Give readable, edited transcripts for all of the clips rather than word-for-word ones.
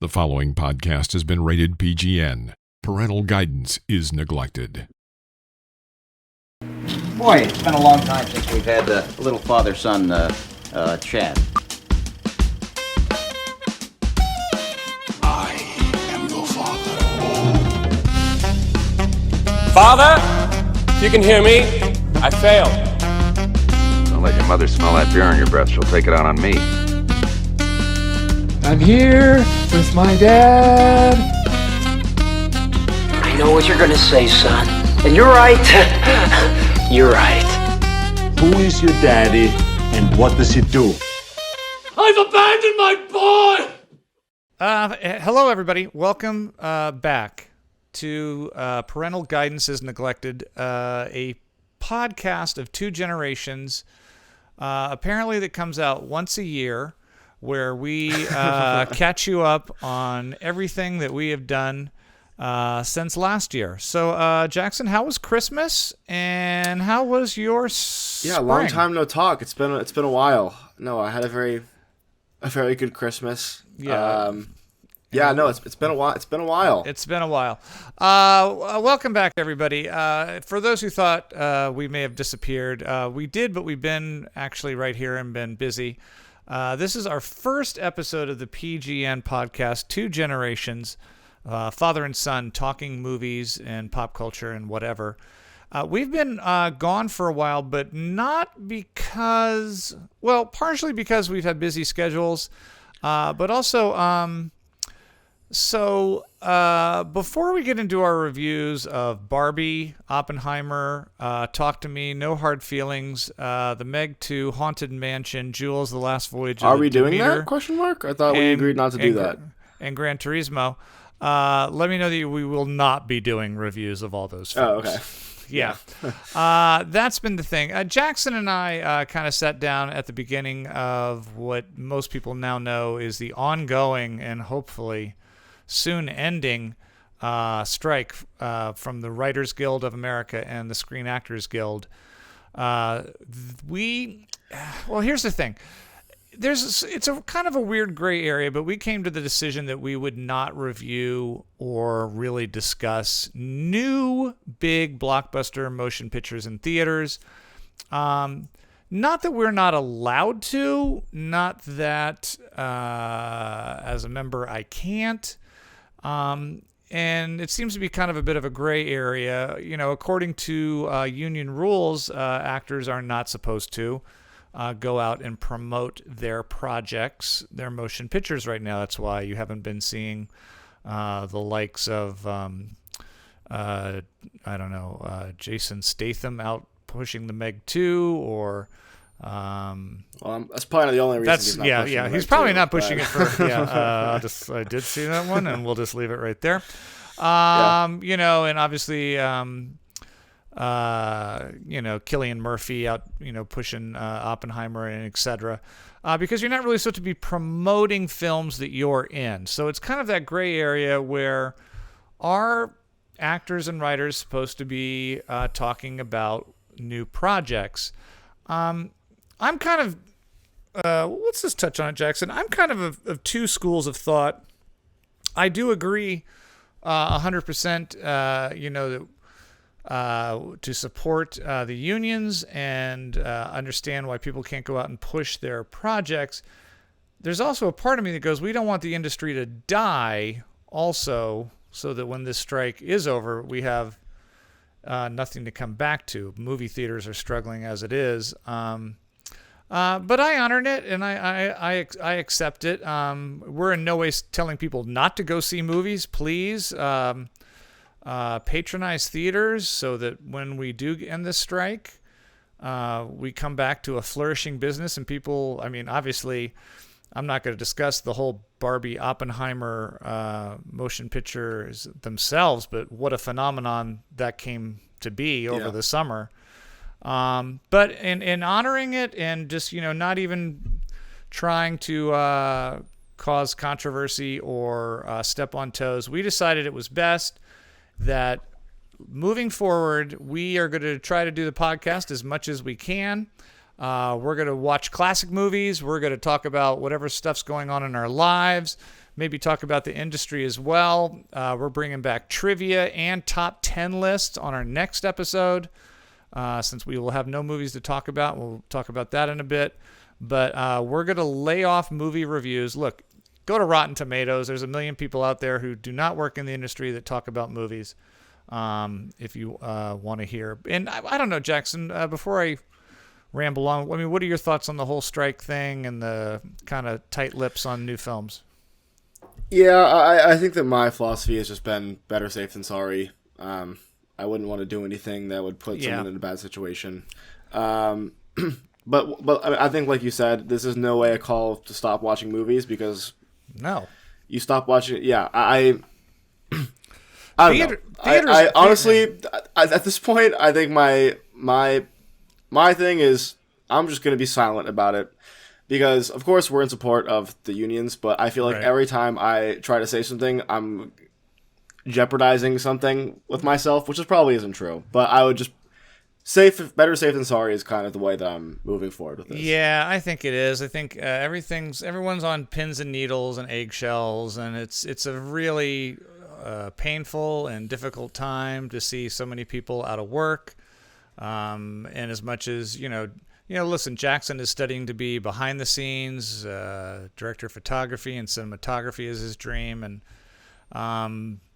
The following podcast has been rated PGN. Parental guidance is neglected. Boy, it's been a long time since we've had a little father-son chat. I am your father. Father, if you can hear me, I failed. Don't let your mother smell that beer on your breath. She'll take it out on me. I'm here with my dad. I know what you're gonna say, son. And you're right. You're right. Who is your daddy and what does he do? I've abandoned my boy! Hello, everybody. Welcome back to Parental Guidance is Neglected, a podcast of two generations, apparently that comes out once a year, where we catch you up on everything that we have done since last year. So, Jackson, how was Christmas, and how was your spring? Yeah, long time no talk. It's been a while. No, I had a very good Christmas. Yeah. It's been a while. It's been a while. Welcome back, everybody. For those who thought we may have disappeared, we did, but we've been actually right here and been busy. This is our first episode of the PGN podcast, Two Generations, father and son talking movies and pop culture and whatever. We've been gone for a while, but not because, well, partially because we've had busy schedules, but also, before we get into our reviews of Barbie, Oppenheimer, Talk to Me, No Hard Feelings, The Meg 2, Haunted Mansion, Jules, The Last Voyage of Are the we doing Demeter, that? Question mark? I thought we agreed not to do that. And Gran Turismo. Let me know that we will not be doing reviews of all those films. Oh, okay. Yeah. That's been the thing. Jackson and I kind of sat down at the beginning of what most people now know is the ongoing and hopefully soon ending strike from the Writers Guild of America and the Screen Actors Guild. Well, here's the thing. It's a kind of a weird gray area, but we came to the decision that we would not review or really discuss new big blockbuster motion pictures in theaters. Not that we're not allowed to, not that as a member I can't. And it seems to be kind of a bit of a gray area. You know, according to union rules, actors are not supposed to go out and promote their projects, their motion pictures right now. That's why you haven't been seeing the likes of, Jason Statham out pushing the Meg 2 or... that's probably not the only reason. He's probably not pushing it for. I did see that one, and we'll just leave it right there. You know, and obviously, Cillian Murphy out, pushing Oppenheimer and etc. Because you're not really supposed to be promoting films that you're in. So it's kind of that gray area where are actors and writers supposed to be talking about new projects? I'm kind of, let's just touch on it, Jackson. I'm kind of two schools of thought. I do agree 100%, to support the unions and understand why people can't go out and push their projects. There's also a part of me that goes, we don't want the industry to die also, so that when this strike is over, we have nothing to come back to. Movie theaters are struggling as it is. But I honored it, and I accept it. We're in no way telling people not to go see movies. Please patronize theaters so that when we do end this strike, we come back to a flourishing business. And people, obviously, I'm not going to discuss the whole Barbie Oppenheimer motion pictures themselves, but what a phenomenon that came to be over the summer. But in honoring it and just, not even trying to cause controversy or step on toes, we decided it was best that moving forward, we are going to try to do the podcast as much as we can. We're going to watch classic movies. We're going to talk about whatever stuff's going on in our lives. maybe talk about the industry as well. We're bringing back trivia and top 10 lists on our next episode. Since we will have no movies to talk about, we'll talk about that in a bit. But we're going to lay off movie reviews. Look, go to Rotten Tomatoes. There's a million people out there who do not work in the industry that talk about movies. If you want to hear. And I don't know, Jackson, before I ramble on, I mean, what are your thoughts on the whole strike thing and the kind of tight lips on new films? Yeah, I think that my philosophy has just been better safe than sorry. I wouldn't want to do anything that would put someone in a bad situation. But I think, like you said, this is no way a call to stop watching movies, because you stop watching. Yeah, I don't know. I honestly, at this point, I think my thing is I'm just going to be silent about it, because of course we're in support of the unions, but I feel like every time I try to say something, I'm jeopardizing something with myself, which probably isn't true. But I would just better safe than sorry is kind of the way that I'm moving forward with this. Yeah, I think it is. I think everyone's on pins and needles and eggshells, and it's a really painful and difficult time to see so many people out of work. And as much as listen, Jackson is studying to be behind the scenes director of photography, and cinematography is his dream, and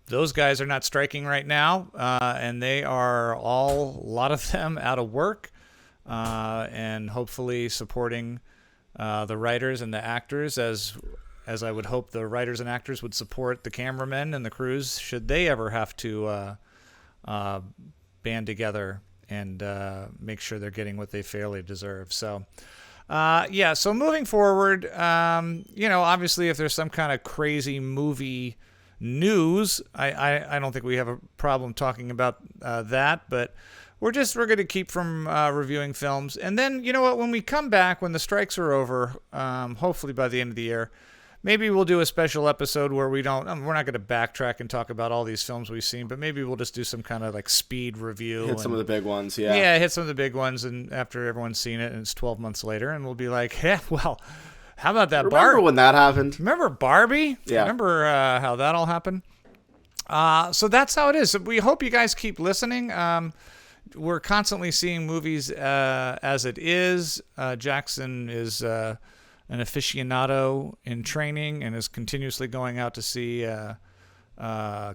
those guys are not striking right now, and they are a lot of them out of work, and hopefully supporting the writers and the actors as I would hope the writers and actors would support the cameramen and the crews should they ever have to band together and make sure they're getting what they fairly deserve. So, so moving forward, obviously if there's some kind of crazy movie news, I don't think we have a problem talking about that, but we're going to keep from reviewing films. And then, you know what, when we come back, when the strikes are over, hopefully by the end of the year, maybe we'll do a special episode where we're not going to backtrack and talk about all these films we've seen, but maybe we'll just do some kind of like speed review. Hit some of the big ones, yeah. Yeah, hit some of the big ones, and after everyone's seen it, and it's 12 months later, and we'll be like, yeah, well, how about that Barbie? Remember when that happened? Remember Barbie? Yeah. Remember how that all happened? So that's how it is. We hope you guys keep listening. We're constantly seeing movies as it is. Jackson is an aficionado in training and is continuously going out to see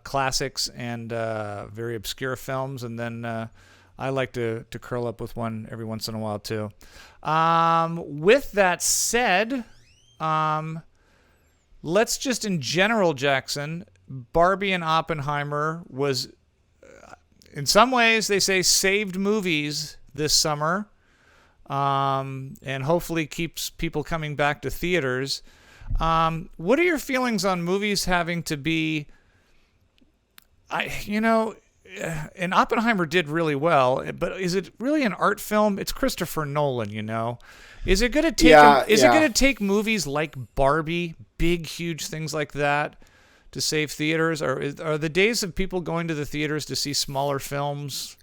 classics and very obscure films. And then I like to curl up with one every once in a while too. With that said, let's just in general, Jackson, Barbie and Oppenheimer was, in some ways, they say saved movies this summer, and hopefully keeps people coming back to theaters. What are your feelings on movies having to be, and Oppenheimer did really well, but is it really an art film? It's Christopher Nolan, Is it going to take it going to take movies like Barbie, big huge things like that, to save theaters? Or are the days of people going to the theaters to see smaller films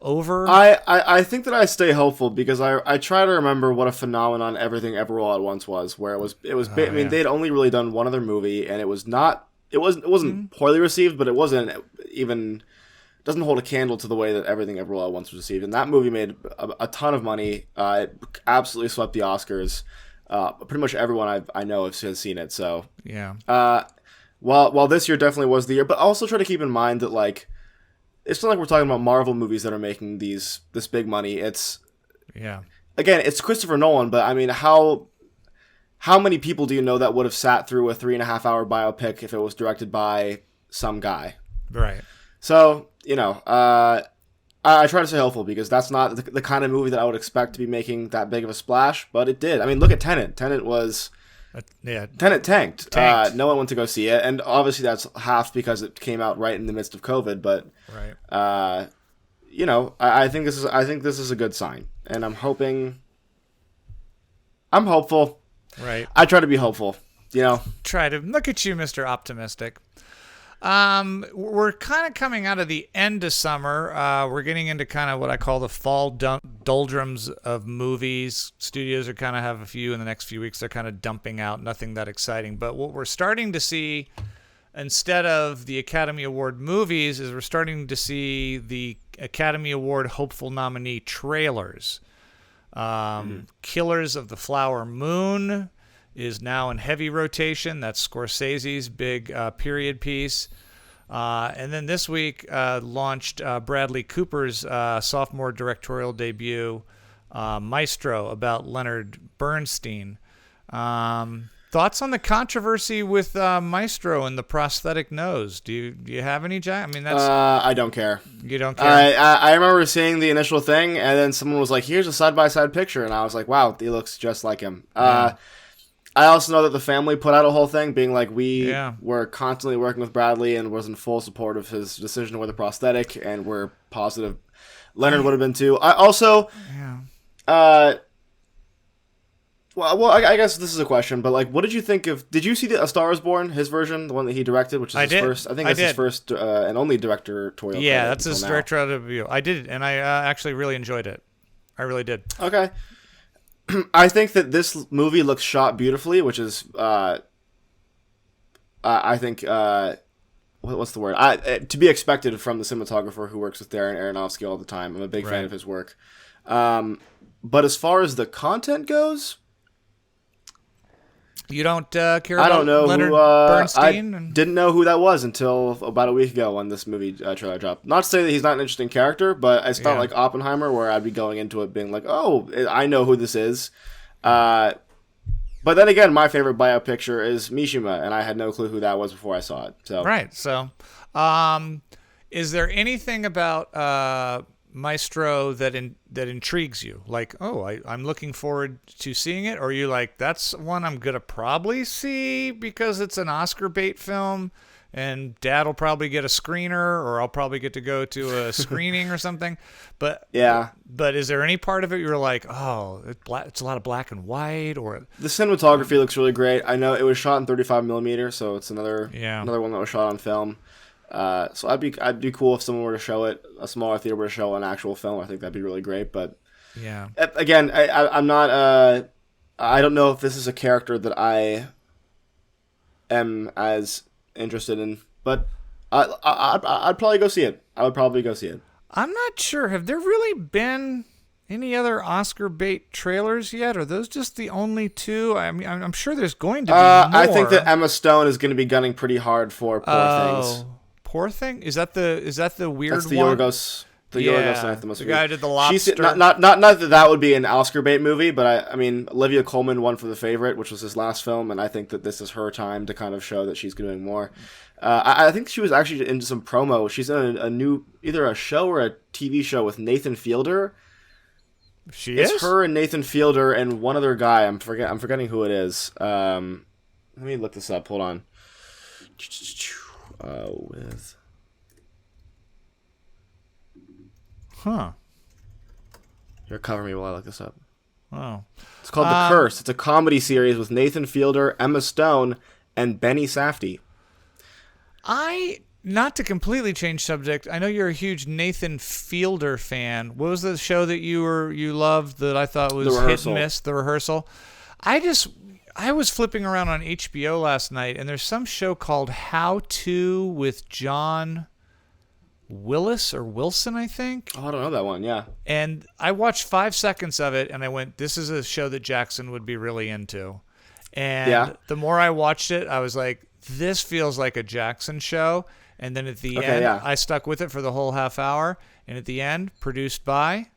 over? I think that I stay hopeful, because I try to remember what a phenomenon Everything Everywhere at Once was, where I mean, they'd only really done one other movie, and it wasn't poorly received, but it wasn't even, doesn't hold a candle to the way that Everything Everywhere at Once was received. And that movie made a ton of money. It absolutely swept the Oscars. Pretty much everyone I know has seen it. So yeah. While this year definitely was the year, but also try to keep in mind that, like, it's not like we're talking about Marvel movies that are making this big money. It's it's Christopher Nolan, but I mean, how many people do you know that would have sat through a 3.5-hour biopic if it was directed by some guy? Right. So, I try to stay hopeful, because that's not the kind of movie that I would expect to be making that big of a splash, but it did. I mean, look at Tenet. Tenet tanked. No one went to go see it, and obviously that's half because it came out right in the midst of COVID, but I think this is a good sign, and I'm hopeful. Right. I try to be hopeful, Try to look at you, Mr. Optimistic. We're kind of coming out of the end of summer. We're getting into kind of what I call the fall doldrums of movies. Studios are kind of have a few in the next few weeks. They're kind of dumping out, nothing that exciting. But what we're starting to see, instead of the Academy Award movies, is we're starting to see the Academy Award hopeful nominee trailers. Killers of the Flower Moon is now in heavy rotation. That's Scorsese's big period piece. And then this week launched Bradley Cooper's sophomore directorial debut, Maestro, about Leonard Bernstein. Thoughts on the controversy with Maestro and the prosthetic nose? Do you have any, Jack? I mean, that's I don't care. You don't care? I remember seeing the initial thing, and then someone was like, "Here's a side-by-side picture," and I was like, "Wow, he looks just like him." Yeah. I also know that the family put out a whole thing being like, we were constantly working with Bradley and was in full support of his decision to wear the prosthetic, and we're positive Leonard would have been too. I also, I guess this is a question, but like, what did you think of? Did you see A Star Is Born, his version, the one that he directed, which is his first? I think that's his first and only directorial. Yeah, that's his directorial debut. I did, and I actually really enjoyed it. I really did. Okay. I think that this movie looks shot beautifully, which is, I think, what's the word? To be expected from the cinematographer who works with Darren Aronofsky all the time. I'm a big fan of his work. But as far as the content goes, you don't care about Leonard Bernstein? I didn't know who that was until about a week ago when this movie trailer dropped. Not to say that he's not an interesting character, but it's not like Oppenheimer where I'd be going into it being like, oh, I know who this is. But then again, my favorite bio picture is Mishima, and I had no clue who that was before I saw it. So right. So, is there anything about Maestro that intrigues you? Like, oh, I'm looking forward to seeing it, or are you like, that's one I'm gonna probably see because it's an Oscar bait film and Dad will probably get a screener, or I'll probably get to go to a screening or something. But but is there any part of it you're like, oh, it's a lot of black and white? Or the cinematography looks really great. I know it was shot in 35mm, so it's another one that was shot on film. So I'd be cool if someone were to show it, a smaller theater were to show an actual film. I think that'd be really great. But again, I'm not. I don't know if this is a character that I am as interested in. But I'd probably go see it. I would probably go see it. I'm not sure. Have there really been any other Oscar bait trailers yet? Are those just the only two? I mean, I'm sure there's going to be more. I think that Emma Stone is going to be gunning pretty hard for Poor Things. Poor Thing? Is that the weird one? That's the Yorgos. The Yorgos Lanthimos the guy who did The Lobster. Not that would be an Oscar bait movie, but I mean, Olivia Colman won for The Favorite, which was his last film, and I think that this is her time to kind of show that she's doing more. I think she was actually into some promo. She's in a new, either a show or a TV show with Nathan Fielder. It's her and Nathan Fielder and one other guy. I'm forgetting who it is. Let me look this up. Hold on. Here, cover me while I look this up. Oh. It's called The Curse. It's a comedy series with Nathan Fielder, Emma Stone, and Benny Safdie. Not to completely change subject, I know you're a huge Nathan Fielder fan. What was the show that you loved that I thought was hit and miss? The Rehearsal. I was flipping around on HBO last night, and there's some show called How To with John Willis or Wilson, I think. Oh, I don't know that one, yeah. And I watched 5 seconds of it, and I went, this is a show that Jackson would be really into. And the more I watched it, I was like, this feels like a Jackson show. And then at the end, I stuck with it for the whole half hour. And at the end, produced by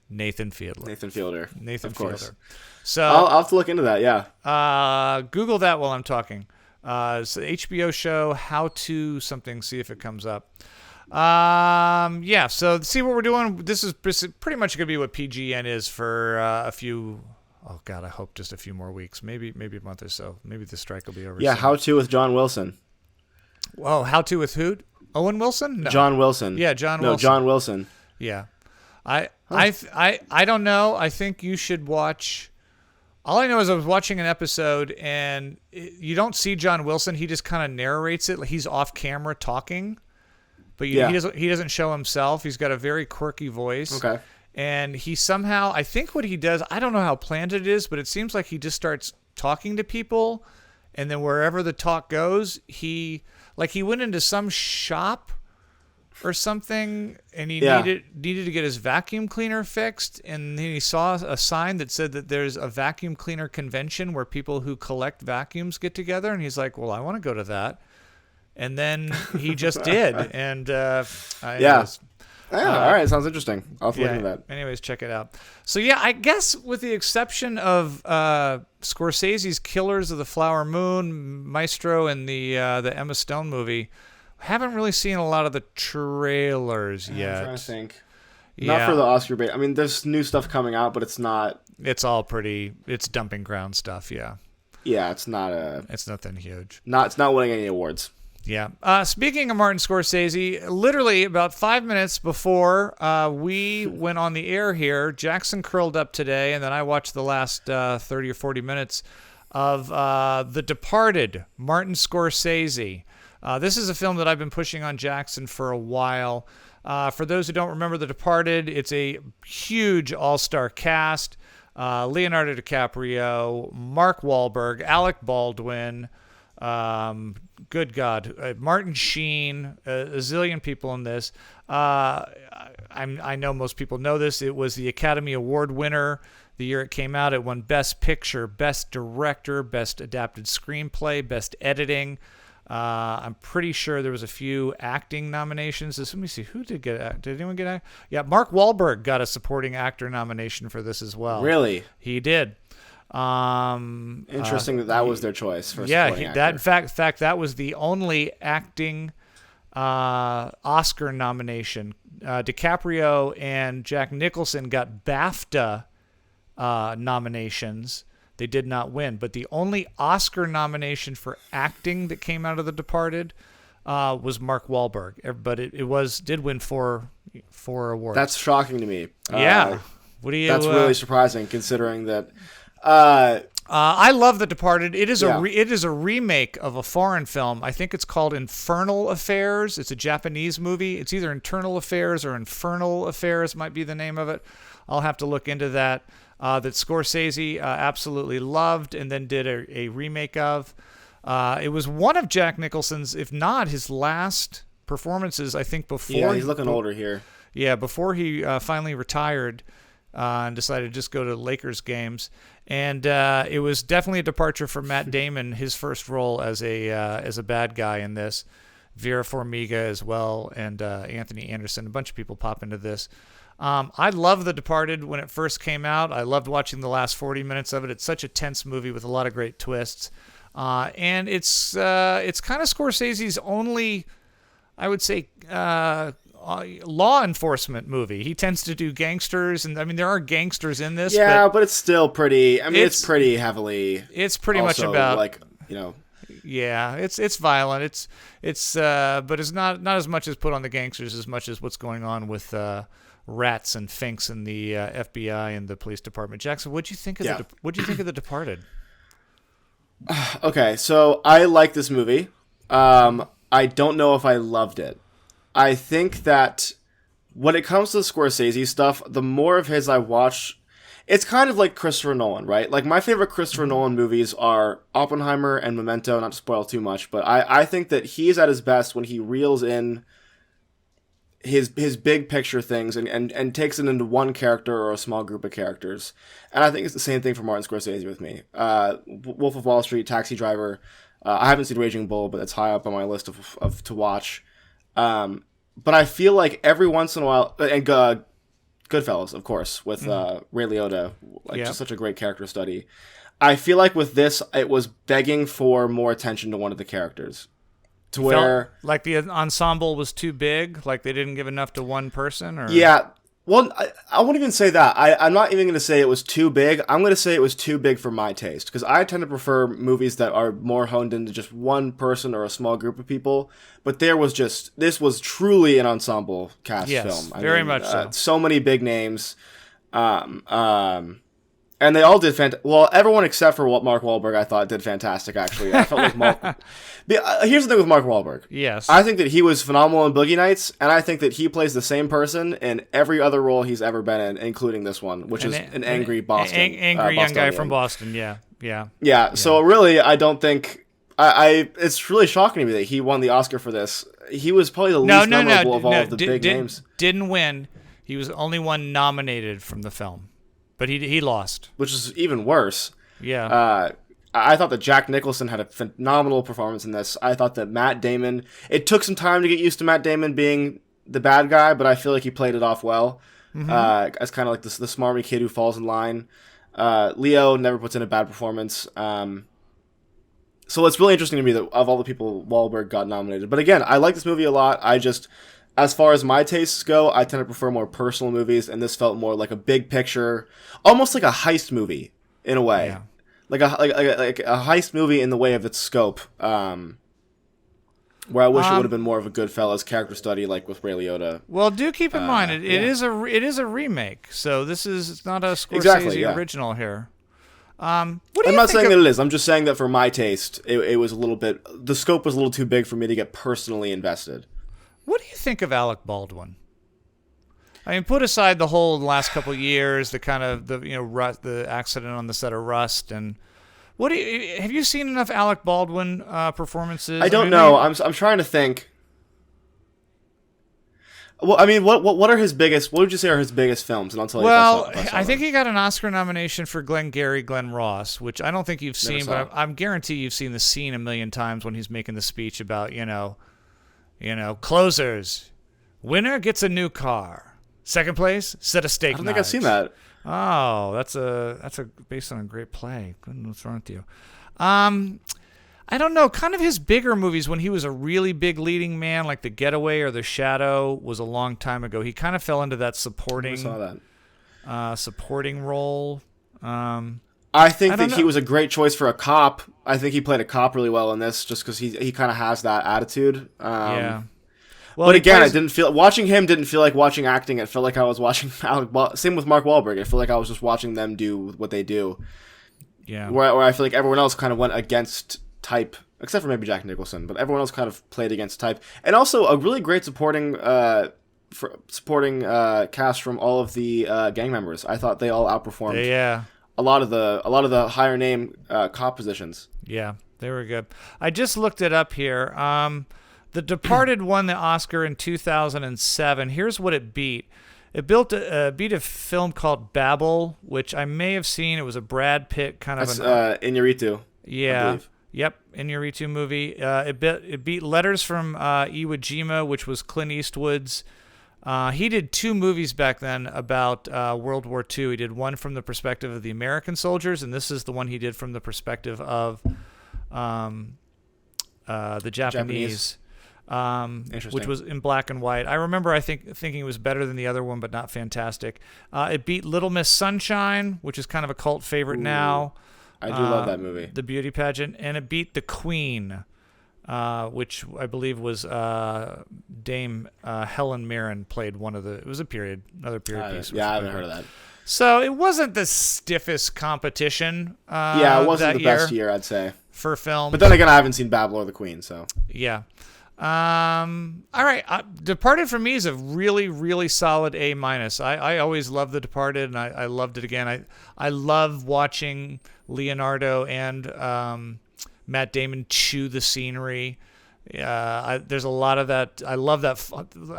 Nathan Fielder. Of course. So I'll have to look into that, Google that while I'm talking. It's an HBO show, How To something, see if it comes up. So see what we're doing. This is pretty much going to be what PGN is for a few, oh God, I hope just a few more weeks, maybe a month or so. Maybe the strike will be over. Yeah, soon. How To with John Wilson. Oh, How To with who? Owen Wilson? No. John Wilson. Yeah, John Wilson. No, John Wilson. Yeah. I don't know. I think you should watch All I know is I was watching an episode, and you don't see John Wilson. He just kind of narrates it. Like he's off camera talking, but he doesn't show himself. He's got a very quirky voice. Okay. And he somehow, I think what he does, I don't know how planned it is, but it seems like he just starts talking to people, and then wherever the talk goes, he went into some shop or something, and he needed to get his vacuum cleaner fixed, and then he saw a sign that said that there's a vacuum cleaner convention where people who collect vacuums get together, and he's like, well, I want to go to that. And then he just did, and all right, sounds interesting. I'll have to look into that. Anyways, check it out. So yeah, I guess with the exception of Scorsese's Killers of the Flower Moon, Maestro, and the Emma Stone movie, haven't really seen a lot of the trailers yet. I'm trying to think. Not for the Oscar bait. I mean, there's new stuff coming out, but it's not. It's all pretty. It's dumping ground stuff. Yeah. Yeah, it's not It's nothing huge. It's not winning any awards. Yeah. Speaking of Martin Scorsese, literally about 5 minutes before we went on the air here, Jackson curled up today, and then I watched the last 30 or 40 minutes of The Departed, Martin Scorsese. This is a film that I've been pushing on Jackson for a while. For those who don't remember The Departed, it's a huge all-star cast. Leonardo DiCaprio, Mark Wahlberg, Alec Baldwin, good God, Martin Sheen, a zillion people in this. I know most people know this. It was the Academy Award winner the year it came out. It won Best Picture, Best Director, Best Adapted Screenplay, Best Editing. I'm pretty sure there was a few acting nominations. Let me see. Who did get? Did anyone get? Yeah, Mark Wahlberg got a supporting actor nomination for this as well. Really? He did. Interesting that was their choice for supporting actor. That in fact that was the only acting Oscar nomination. DiCaprio and Jack Nicholson got BAFTA nominations. They did not win, but the only Oscar nomination for acting that came out of The Departed was Mark Wahlberg. But it did win four awards. That's shocking to me. Yeah. That's really surprising considering that. I love The Departed. It is a remake of a foreign film. I think it's called Infernal Affairs. It's a Japanese movie. It's either Internal Affairs or Infernal Affairs might be the name of it. I'll have to look into that. That Scorsese absolutely loved and then did a remake of. It was one of Jack Nicholson's, if not his last performances, I think before. Yeah, he's looking older here. Yeah, before he finally retired and decided to just go to Lakers games. And it was definitely a departure for Matt Damon, his first role as a bad guy in this. Vera Farmiga as well, and Anthony Anderson. A bunch of people pop into this. I loved The Departed when it first came out. I loved watching the last 40 minutes of it. It's such a tense movie with a lot of great twists. And it's kind of Scorsese's only, I would say, law enforcement movie. He tends to do gangsters, and I mean there are gangsters in this. Yeah, but it's still pretty. I mean, it's pretty heavily. It's pretty much about like, you know. Yeah, it's violent. But it's not as much as put on the gangsters as much as what's going on with rats and finks in the FBI and the police department. Jackson, what'd you think of The Departed? Okay, so I like this movie. I don't know if I loved it. I think that when it comes to Scorsese stuff, the more of his I watch, it's kind of like Christopher Nolan, right? Like, my favorite Christopher Nolan movies are Oppenheimer and Memento, not to spoil too much, but I think that he's at his best when he reels in his big picture things and takes it into one character or a small group of characters. And I think it's the same thing for Martin Scorsese with me. Wolf of Wall Street, Taxi Driver. I haven't seen Raging Bull, but it's high up on my list of to watch. But I feel like every once in a while, and Goodfellas, of course, with Ray Liotta, just such a great character study. I feel like with this, it was begging for more attention to one of the characters. To where like the ensemble was too big, like they didn't give enough to one person, or well, I won't even say that. I'm not even going to say it was too big. I'm going to say it was too big for my taste, because I tend to prefer movies that are more honed into just one person or a small group of people. But this was truly an ensemble cast film. Very much so. So many big names, and And they all did well, everyone except for Mark Wahlberg, I thought, did fantastic, actually. I felt like here's the thing with Mark Wahlberg. Yes. I think that he was phenomenal in Boogie Nights, and I think that he plays the same person in every other role he's ever been in, including this one, which is an angry Boston. Angry young guy from Boston, yeah. Yeah, so really, I don't think... it's really shocking to me that he won the Oscar for this. He was probably the least memorable of all of the big names. Didn't win. He was only one nominated from the film. But he lost. Which is even worse. Yeah. I thought that Jack Nicholson had a phenomenal performance in this. I thought that Matt Damon... It took some time to get used to Matt Damon being the bad guy, but I feel like he played it off well. As kind of like the smarmy kid who falls in line. Leo never puts in a bad performance. So it's really interesting to me that of all the people, Wahlberg got nominated. But again, I like this movie a lot. As far as my tastes go, I tend to prefer more personal movies, and this felt more like a big picture, almost like a heist movie in a way, like a heist movie in the way of its scope. Where I wish it would have been more of a Goodfellas character study, like with Ray Liotta. Well, do keep in mind it is a remake, so it's not a Scorsese original here. I'm not saying that it is. I'm just saying that for my taste, it was a little bit. The scope was a little too big for me to get personally invested. What do you think of Alec Baldwin? I mean, put aside the whole last couple of years, the accident on the set of Rust, and have you seen enough Alec Baldwin performances? I don't know. I'm trying to think. Well, I mean, what would you say are his biggest films? And I'll tell you. Well, I think he got an Oscar nomination for Glenn Ross, which I don't think you've seen, but I'm guarantee you've seen the scene a million times when he's making the speech about closers. Winner gets a new car. Second place, set of steak knives. I don't think I've seen that. Oh, that's based on a great play. What's wrong with you? I don't know. Kind of his bigger movies when he was a really big leading man, like The Getaway or The Shadow, was a long time ago. He kind of fell into that supporting. I saw that. Supporting role. I think that he was a great choice for a cop. I think he played a cop really well in this, just because he kind of has that attitude. Yeah. Well, but again, watching him didn't feel like watching acting. It felt like I was watching same with Mark Wahlberg. I feel like I was just watching them do what they do. Yeah. Where I feel like everyone else kind of went against type, except for maybe Jack Nicholson, but everyone else kind of played against type. And also a really great supporting cast from all of the gang members. I thought they all outperformed. Yeah. A lot of the higher name cop positions. Yeah, they were good. I just looked it up here. The Departed won the Oscar in 2007. Here's what it beat. It beat a film called Babel, which I may have seen. It was a Brad Pitt kind of Iñárritu. Yeah. Yep, Iñárritu movie. It beat Letters from Iwo Jima, which was Clint Eastwood's. He did two movies back then about World War II. He did one from the perspective of the American soldiers, and this is the one he did from the perspective of the Japanese. Which was in black and white. I remember thinking it was better than the other one, but not fantastic. It beat Little Miss Sunshine, which is kind of a cult favorite now. I do love that movie. The beauty pageant. And it beat The Queen, which I believe was Dame Helen Mirren played one of the... It was another period piece. Yeah, I haven't heard of that. So it wasn't the stiffest competition it wasn't the best year, I'd say. For film. But then again, I haven't seen Babel or The Queen, so... Yeah. All right. Departed for me is a really, really solid A-. I always loved The Departed, and I loved it again. I love watching Leonardo and Matt Damon chew the scenery. There's a lot of that. I love that.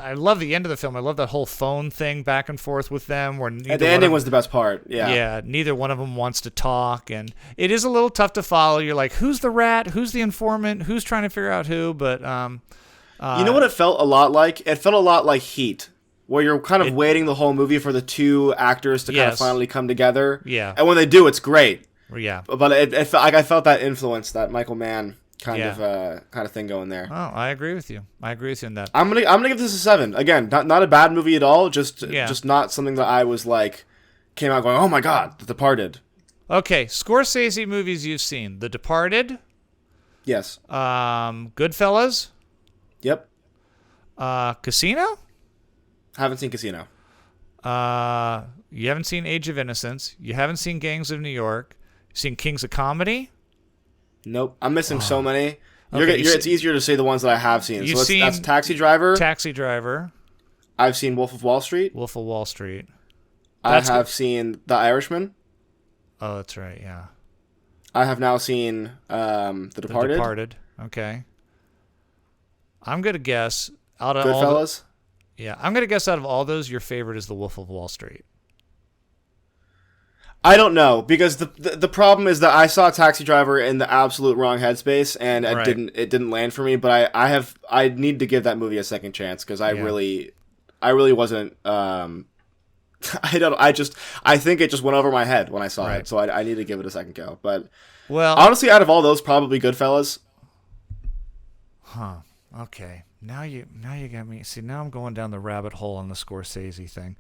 I love the end of the film. I love that whole phone thing back and forth with them. Where the ending was the best part. Yeah. Yeah. Neither one of them wants to talk, and it is a little tough to follow. You're like, who's the rat? Who's the informant? Who's trying to figure out who? But you know what it felt a lot like? It felt a lot like Heat, where you're kind of waiting the whole movie for the two actors to kind of finally come together. Yeah. And when they do, it's great. Yeah. But it felt like I felt that influence, that Michael Mann kind of thing going there. Oh, I agree with you. I agree with you on that. I'm gonna give this a 7. Again, not a bad movie at all. Just not something that I was like came out going, oh my god, The Departed. Okay, Scorsese movies you've seen: The Departed. Yes. Goodfellas. Yep. Casino. Haven't seen Casino. You haven't seen Age of Innocence. You haven't seen Gangs of New York. You've seen Kings of Comedy? Nope. I'm missing so many. Okay, it's easier to say the ones that I have seen. So that's Taxi Driver. Taxi Driver. I've seen Wolf of Wall Street. Wolf of Wall Street. I have seen The Irishman. Oh, that's right, yeah. I have now seen The Departed. The Departed, okay. I'm going to guess out of Goodfellas? I'm going to guess out of all those, your favorite is The Wolf of Wall Street. I don't know, because the problem is that I saw Taxi Driver in the absolute wrong headspace, and it didn't land for me. But I need to give that movie a second chance, because I really wasn't. I think it just went over my head when I saw it, so I need to give it a second go. But honestly, out of all those, probably Goodfellas. Huh. Okay. Now you got me. See, now I'm going down the rabbit hole on the Scorsese thing.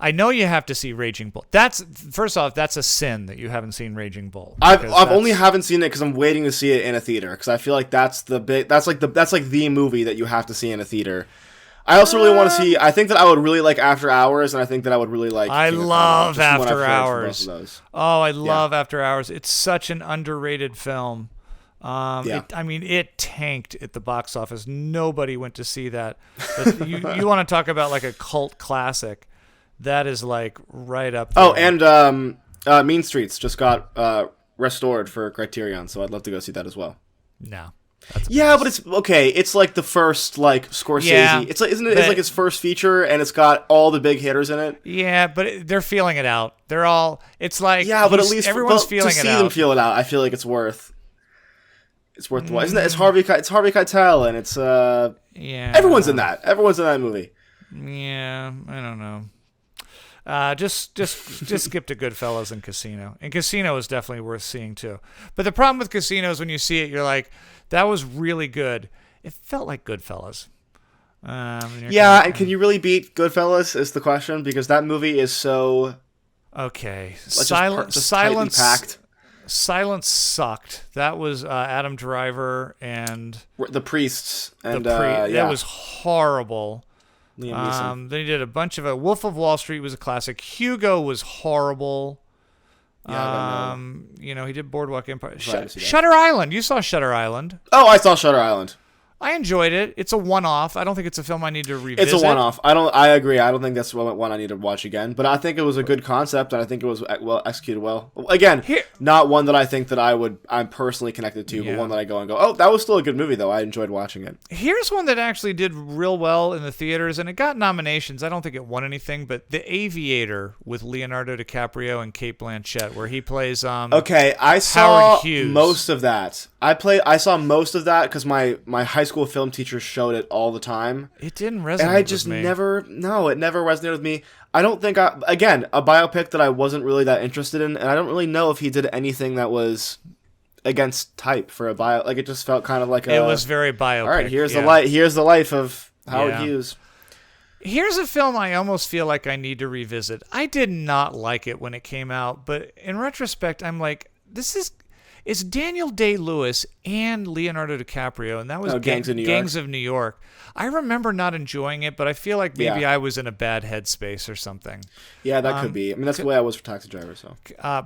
I know you have to see Raging Bull. First off, that's a sin that you haven't seen Raging Bull. I've only haven't seen it because I'm waiting to see it in a theater, because I feel like that's like the movie that you have to see in a theater. I also really want to see. I think that I would really like After Hours, and I think that I would really like. I love After Hours. Oh, I love After Hours. It's such an underrated film. It tanked at the box office. Nobody went to see that. But you want to talk about like a cult classic? That is like right up there. Oh, and Mean Streets just got restored for Criterion, so I'd love to go see that as well. No. But it's okay. It's like the first like Scorsese. Yeah, it's like, isn't it? It's like his first feature, and it's got all the big hitters in it. Yeah, but they're feeling it out. They're all. It's like but at least everyone's feeling to it see out. them feel it out. I feel like it's worth. It's worth the watch. Isn't it? It's Harvey Keitel, and it's Everyone's in that. Everyone's in that movie. Yeah, I don't know. Just skip to Goodfellas and Casino. And Casino is definitely worth seeing too. But the problem with Casino is when you see it, you're like, that was really good. It felt like Goodfellas. And can you really beat Goodfellas is the question, because that movie is so okay. Silence packed. Silence sucked. That was Adam Driver and the Priests, and that was horrible. Then he did a bunch of Wolf of Wall Street was a classic. Hugo was horrible. He did Boardwalk Empire. Shutter Island. You saw Shutter Island. Oh, I saw Shutter Island. I enjoyed it. It's a one-off. I don't think it's a film I need to revisit. It's a one-off. I agree. I don't think that's one I need to watch again. But I think it was a good concept, and I think it was well executed well. Again, not one that I think that I'm personally connected to, but one that I go, oh, that was still a good movie, though. I enjoyed watching it. Here's one that actually did real well in the theaters, and it got nominations. I don't think it won anything, but The Aviator with Leonardo DiCaprio and Cate Blanchett, where he plays okay, I saw most of that. I saw most of that because my high school film teacher showed it all the time. It didn't resonate. And I just with me. it never resonated with me. I don't think again, a biopic that I wasn't really that interested in, and I don't really know if he did anything that was against type for a bio. Like, it just felt kind of like it was very biopic. All right, here's the life of Howard Hughes. Here's a film I almost feel like I need to revisit. I did not like it when it came out, but in retrospect, I'm like, it's Daniel Day-Lewis and Leonardo DiCaprio, and that was Gangs of New York. I remember not enjoying it, but I feel like maybe I was in a bad headspace or something. Yeah, that could be. I mean, that's the way I was for Taxi Driver. So,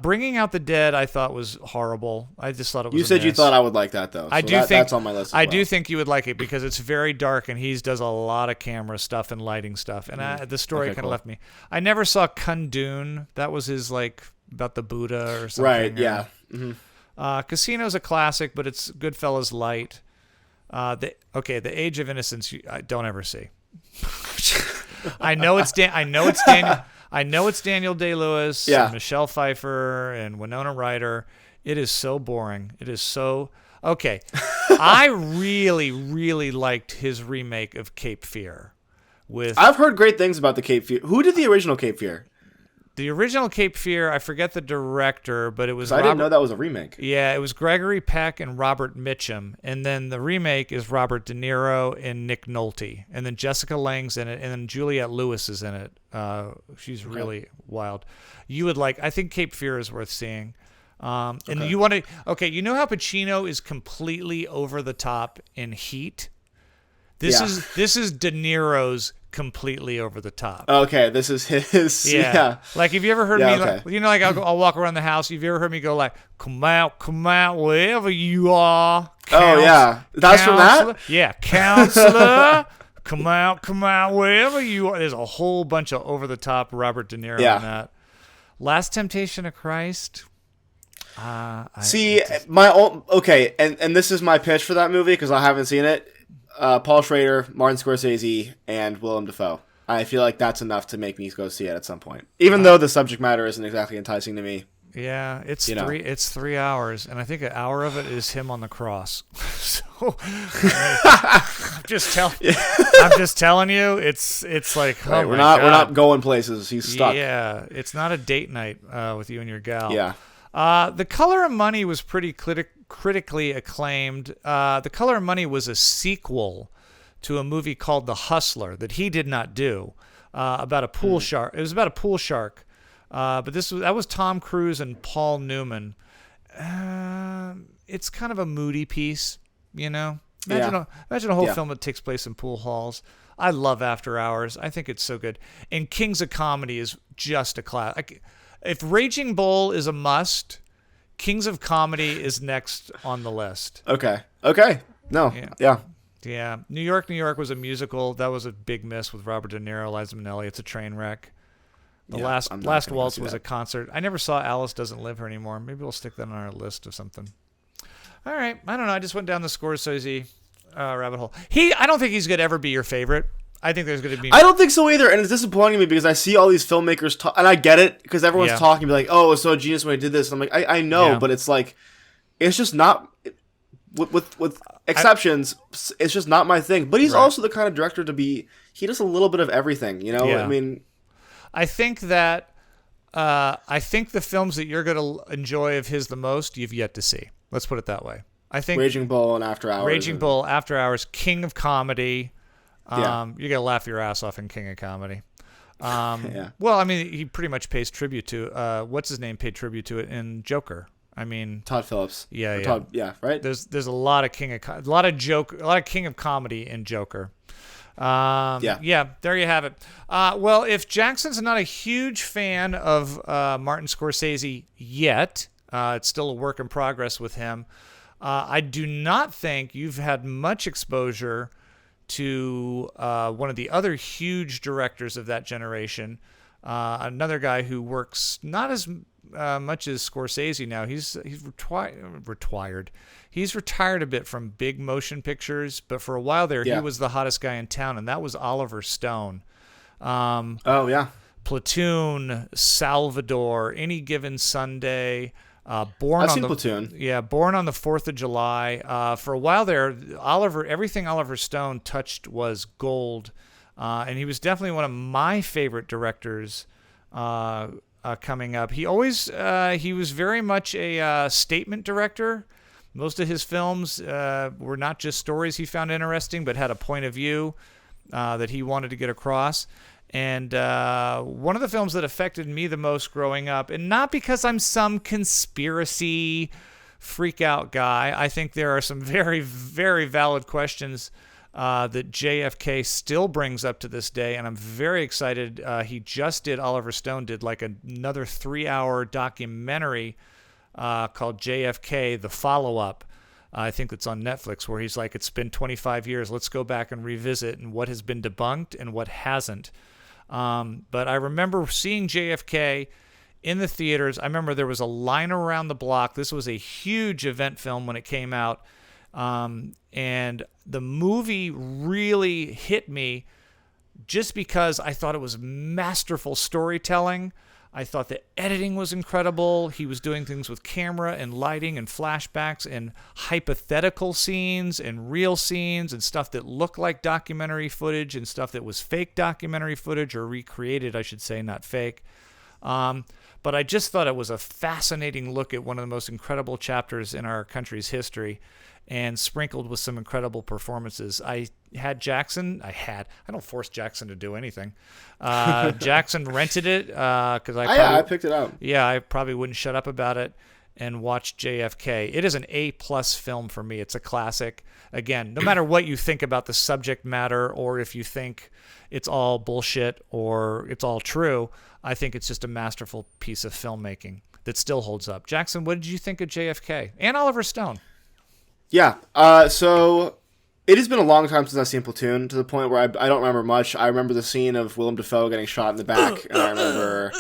Bringing Out the Dead, I thought was horrible. I just thought it was. You said you thought I would like that, though. So that's on my list. I do think you would like it because it's very dark, and he does a lot of camera stuff and lighting stuff, and the story kind of left me. I never saw Kundun. That was his about the Buddha or something. Right. Yeah. Mm-hmm. Casino's a classic, but it's Goodfellas light. The Age of Innocence, I don't ever see. I know it's Daniel Day-Lewis, and Michelle Pfeiffer, and Winona Ryder. It is so boring. It is so okay. I really, really liked his remake of Cape Fear. I've heard great things about the Cape Fear. Who did the original Cape Fear? The original Cape Fear, I forget the director, but it was I didn't know that was a remake. Yeah, it was Gregory Peck and Robert Mitchum. And then the remake is Robert De Niro and Nick Nolte. And then Jessica Lange's in it, and then Juliette Lewis is in it. She's really wild. I think Cape Fear is worth seeing. And you want to, you know how Pacino is completely over the top in Heat? This is De Niro's completely over the top. Okay, this is his. Yeah. Like, have you ever heard me, okay. like, like I'll walk around the house. Have you ever heard me go like, come out, wherever you are. Oh, yeah. That's from that? Yeah, counselor. Come out, wherever you are. There's a whole bunch of over the top Robert De Niro in that. Last Temptation of Christ. My own. Okay, and this is my pitch for that movie because I haven't seen it. Paul Schrader, Martin Scorsese, and Willem Dafoe. I feel like that's enough to make me go see it at some point, even though the subject matter isn't exactly enticing to me. Yeah, it's 3 hours, and I think an hour of it is him on the cross. So I'm just telling you, it's like we're not going places. He's stuck. Yeah, it's not a date night with you and your gal. Yeah. The Color of Money was pretty critically acclaimed. The Color of Money was a sequel to a movie called The Hustler that he did not do, about a pool shark. It was about a pool shark, but that was Tom Cruise and Paul Newman. It's kind of a moody piece, Imagine a whole film that takes place in pool halls. I love After Hours. I think it's so good. And Kings of Comedy is just a class. If Raging Bull is a must, Kings of Comedy is next on the list. Okay. No. Yeah. New York was a musical. That was a big miss with Robert De Niro, Liza Minnelli. It's a train wreck. The last waltz was a concert. I never saw Alice Doesn't Live Here anymore. Maybe we'll stick that on our list of something. All right. I don't know. I just went down the Scorsese rabbit hole. I don't think he's going to ever be your favorite. I think there's going to be... I don't think so either, and it's disappointing me because I see all these filmmakers talk, and I get it, because everyone's talking, be like, oh, it's so genius when he did this. And I'm like, I know, but it's like, it's just not, with exceptions, it's just not my thing. But he's also the kind of director he does a little bit of everything, I mean... I think that, the films that you're going to enjoy of his the most, you've yet to see. Let's put it that way. I think... Raging Bull and After Hours. King of Comedy... You're going to laugh your ass off in King of Comedy. Well, I mean, he pretty much pays tribute to, what's his name paid tribute to it in Joker. I mean, Todd Phillips. Right? There's a lot of King of Comedy in Joker. There you have it. Well, if Jackson's not a huge fan of Martin Scorsese yet, it's still a work in progress with him. I do not think you've had much exposure to one of the other huge directors of that generation, another guy who works not as much as Scorsese now. He's retired. He's retired a bit from big motion pictures, but for a while there, he was the hottest guy in town, and that was Oliver Stone. Platoon, Salvador, Any Given Sunday. Born on the 4th of July. For a while there, everything Oliver Stone touched was gold, and he was definitely one of my favorite directors coming up. He was very much a statement director. Most of his films were not just stories he found interesting, but had a point of view that he wanted to get across. And one of the films that affected me the most growing up, and not because I'm some conspiracy freak out guy, I think there are some very, very valid questions that JFK still brings up to this day, and I'm very excited. Oliver Stone did like another 3-hour documentary called JFK, The Follow-Up. I think it's on Netflix, where he's like, it's been 25 years, let's go back and revisit and what has been debunked and what hasn't. But I remember seeing JFK in the theaters. I remember there was a line around the block. This was a huge event film when it came out. And the movie really hit me just because I thought it was masterful storytelling. I thought the editing was incredible. He was doing things with camera and lighting and flashbacks and hypothetical scenes and real scenes and stuff that looked like documentary footage and stuff that was fake documentary footage, or recreated, I should say, not fake. But I just thought it was a fascinating look at one of the most incredible chapters in our country's history, and sprinkled with some incredible performances. I don't force Jackson to do anything. Jackson rented it because I picked it up. Yeah, I probably wouldn't shut up about it. and watch JFK. It is an A+ film for me. It's a classic. Again, no matter what you think about the subject matter, or if you think it's all bullshit or it's all true, I think it's just a masterful piece of filmmaking that still holds up. Jackson, what did you think of JFK and Oliver Stone? Yeah. So it has been a long time since I've seen Platoon, to the point where I don't remember much. I remember the scene of Willem Dafoe getting shot in the back, and I remember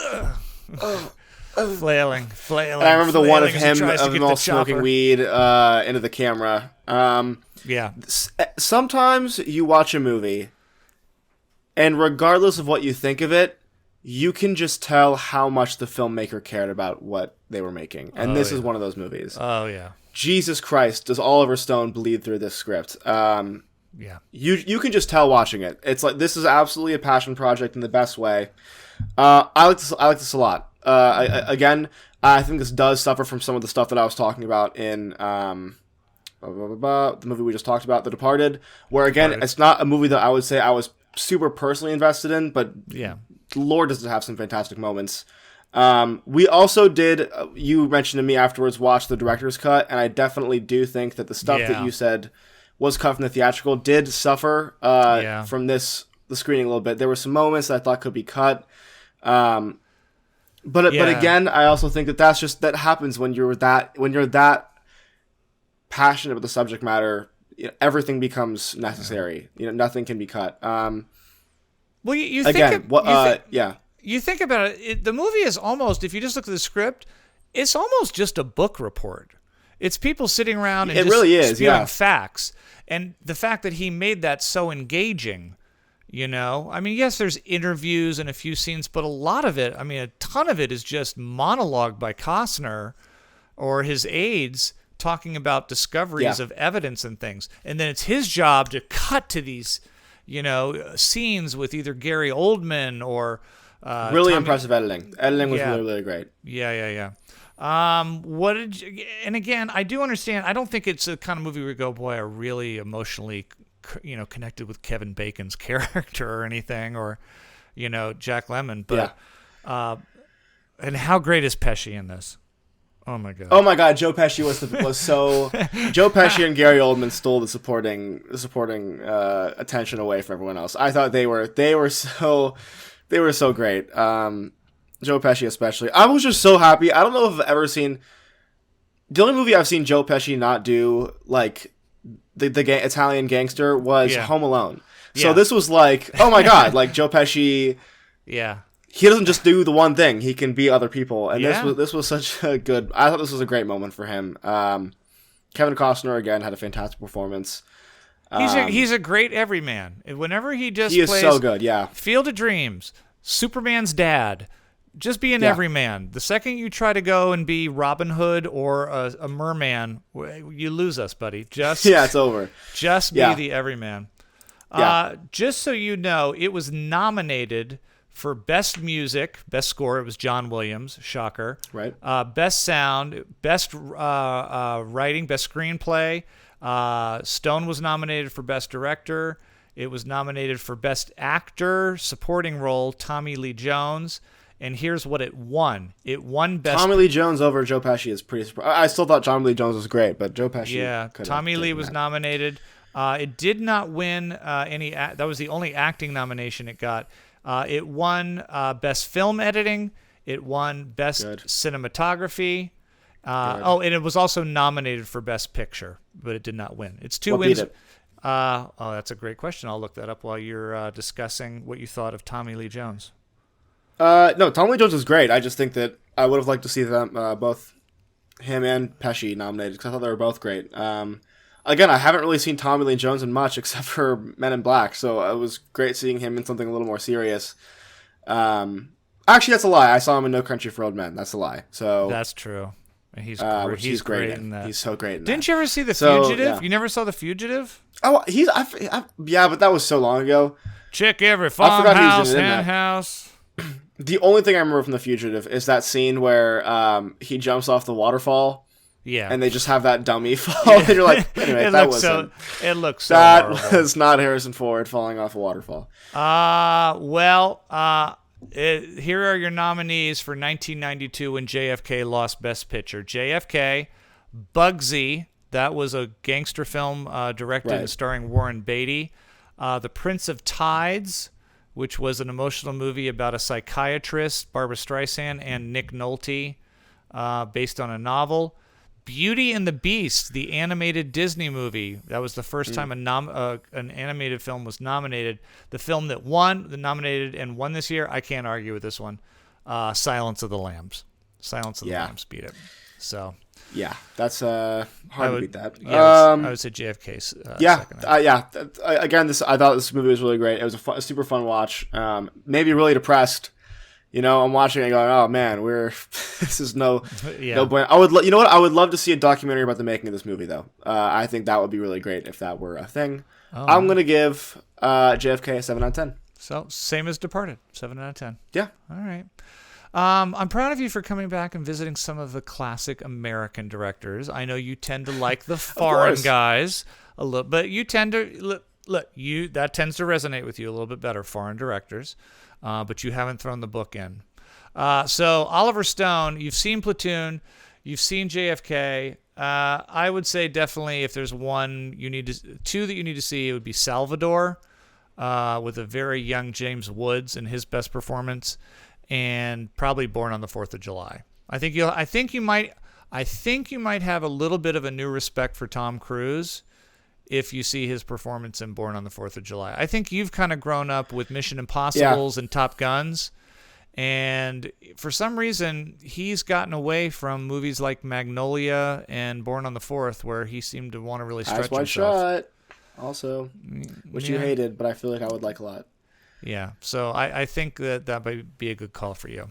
flailing. And I remember the one of him all smoking weed into the camera. Yeah. Sometimes you watch a movie, and regardless of what you think of it, you can just tell how much the filmmaker cared about what they were making. And this is one of those movies. Oh, yeah. Jesus Christ, does Oliver Stone bleed through this script? Yeah. You can just tell watching it. It's like, this is absolutely a passion project in the best way. I like this a lot. I think this does suffer from some of the stuff that I was talking about in the movie we just talked about, The Departed, where again, it's not a movie that I would say I was super personally invested in, but yeah, Lord does it have some fantastic moments. We also did, you mentioned to me afterwards, watch the director's cut, and I definitely do think that the stuff that you said was cut from the theatrical did suffer from the screening a little bit. There were some moments that I thought could be cut. But again, I also think that happens when you're that passionate about the subject matter. You know, everything becomes necessary. You know, nothing can be cut. Well, you think about it. The movie is almost, if you just look at the script, it's almost just a book report. It's people sitting around and spewing facts. And the fact that he made that so engaging, you know, I mean, yes, there's interviews and a few scenes, but a lot of it, I mean, a ton of it is just monologue by Costner or his aides talking about discoveries of evidence and things. And then it's his job to cut to these, you know, scenes with either Gary Oldman or impressive editing. Editing was really, really great. Yeah. And again, I do understand. I don't think it's a kind of movie where you go, boy, I really emotionally, you know, connected with Kevin Bacon's character or anything, or, you know, Jack Lemmon. But and how great is Pesci in this? Oh my god! Joe Pesci was so. Joe Pesci and Gary Oldman stole the supporting attention away from everyone else. I thought they were so great. Joe Pesci especially. I was just so happy. I don't know if I've ever seen. The only movie I've seen Joe Pesci not do, like the Italian gangster, was Home Alone. So this was like, oh my god, like Joe Pesci. Yeah. He doesn't just do the one thing; he can be other people, and this was such a good. I thought this was a great moment for him. Kevin Costner again had a fantastic performance. He's a great everyman. Whenever he plays, is so good. Yeah, Field of Dreams, Superman's dad, just be an everyman. The second you try to go and be Robin Hood or a merman, you lose us, buddy. Just it's over. Just be the everyman. Just so you know, it was nominated for Best Music, Best Score. It was John Williams. Shocker. Right. Best Sound, Best Writing, Best Screenplay. Stone was nominated for Best Director. It was nominated for Best Actor, Supporting Role, Tommy Lee Jones. And here's what it won. It won Best... Tommy Lee Jones over Joe Pesci is pretty surprising. I still thought Tommy Lee Jones was great, but Joe Pesci... Yeah, Tommy Lee was nominated. It did not win any... That was the only acting nomination it got. It won Best Film Editing. It won Best Cinematography. And it was also nominated for Best Picture, but it did not win. It's two wins. Beat it? That's a great question. I'll look that up while you're discussing what you thought of Tommy Lee Jones. No, Tommy Lee Jones was great. I just think that I would have liked to see them both him and Pesci nominated, because I thought they were both great. Again, I haven't really seen Tommy Lee Jones in much except for Men in Black, so it was great seeing him in something a little more serious. Actually, that's a lie. I saw him in No Country for Old Men. That's a lie. So that's true. He's great. He's great in that. He's so great in that. Didn't you ever see The Fugitive? Yeah. You never saw The Fugitive? Oh, yeah, but that was so long ago. Check every farmhouse, hen house. The only thing I remember from The Fugitive is that scene where he jumps off the waterfall. Yeah, and they just have that dummy fall, and you're like, anyway, that wasn't. It looks so. That horrible. was not Harrison Ford falling off a waterfall. Here are your nominees for 1992 when JFK lost Best Picture. JFK, Bugsy, that was a gangster film directed and starring Warren Beatty. The Prince of Tides, which was an emotional movie about a psychiatrist, Barbra Streisand, and Nick Nolte, based on a novel. Beauty and the Beast, the animated Disney movie. That was the first time an animated film was nominated. The film that nominated and won this year, I can't argue with this one. Silence of the Lambs. Silence of the Lambs beat it. So yeah, that's hard to beat that. Yeah, I would say JFK's. Again, I thought this movie was really great. It was a super fun watch. Maybe really depressed. I'm watching it going, oh man, this is no point. I would love to see a documentary about the making of this movie though. I think that would be really great if that were a thing. I'm going to give JFK a 7 out of 10. So same as Departed, 7 out of 10. Yeah. All right. I'm proud of you for coming back and visiting some of the classic American directors. I know you tend to like the foreign guys a little, but you tend to that tends to resonate with you a little bit better, foreign directors. But you haven't thrown the book in. So Oliver Stone, you've seen Platoon, you've seen JFK. I would say definitely if there's two that you need to see, it would be Salvador, with a very young James Woods in his best performance, and probably Born on the 4th of July. I think you might have a little bit of a new respect for Tom Cruise if you see his performance in Born on the 4th of July. I think you've kind of grown up with Mission Impossibles and Top Guns, and for some reason, he's gotten away from movies like Magnolia and Born on the 4th, where he seemed to want to really stretch himself. Eyes Wide Shut, also, which you hated, but I feel like I would like a lot. Yeah, so I think that might be a good call for you.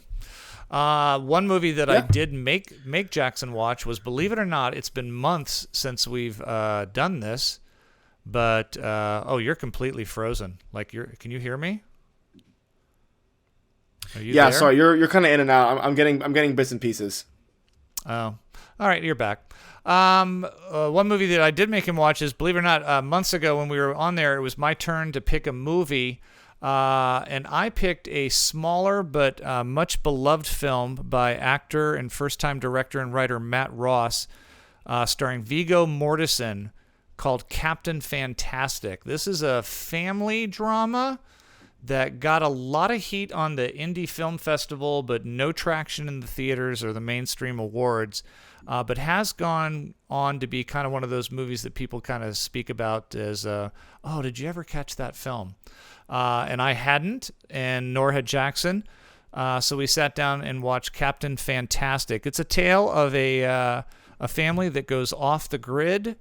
One movie that I did make Jackson watch was, believe it or not, it's been months since we've done this, but you're completely frozen. Can you hear me? Are you there? Sorry, you're kind of in and out. I'm getting bits and pieces. Oh, all right, you're back. One movie that I did make him watch is, believe it or not, months ago when we were on there, it was my turn to pick a movie. And I picked a smaller but much beloved film by actor and first-time director and writer Matt Ross, starring Viggo Mortensen, called Captain Fantastic. This is a family drama that got a lot of heat on the Indie Film Festival, but no traction in the theaters or the mainstream awards, but has gone on to be kind of one of those movies that people kind of speak about as, did you ever catch that film? And I hadn't, and nor had Jackson. So we sat down and watched Captain Fantastic. It's a tale of a family that goes off the grid.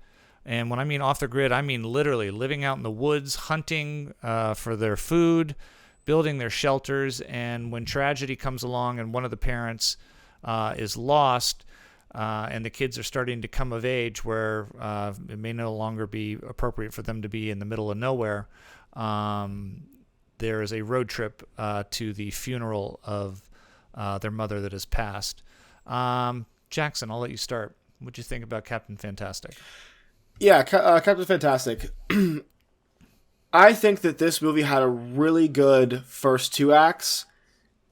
And when I mean off the grid, I mean literally living out in the woods, hunting for their food, building their shelters. And when tragedy comes along and one of the parents is lost, and the kids are starting to come of age where it may no longer be appropriate for them to be in the middle of nowhere, there is a road trip to the funeral of their mother that has passed. Jackson, I'll let you start. What'd you think about Captain Fantastic? Yeah, Captain Fantastic. I think that this movie had a really good first 2 acts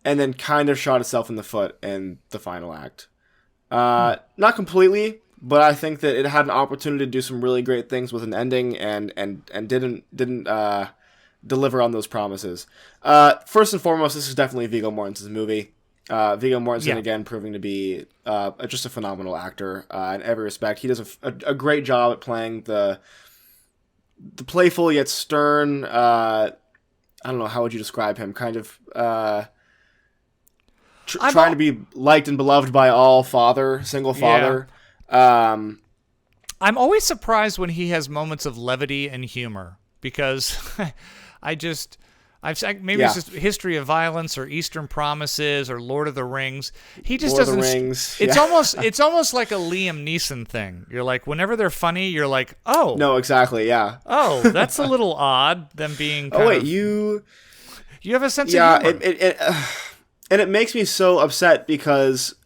and then kind of shot itself in the foot in the final act. Not completely, but I think that it had an opportunity to do some really great things with an ending and didn't deliver on those promises. First and foremost, this is definitely Viggo Mortensen's movie. Viggo Mortensen, again, proving to be just a phenomenal actor in every respect. He does a great job at playing the playful yet stern, I don't know, how would you describe him? Kind of trying to be liked and beloved by all single father. Yeah. I'm always surprised when he has moments of levity and humor, because it's just History of Violence or Eastern Promises or Lord of the Rings. He just doesn't. Lord of the Rings. It's almost like a Liam Neeson thing. You're like, whenever they're funny, you're like, oh, no, exactly, yeah. Oh, that's a little odd. Them being. You have a sense of humor. And it makes me so upset because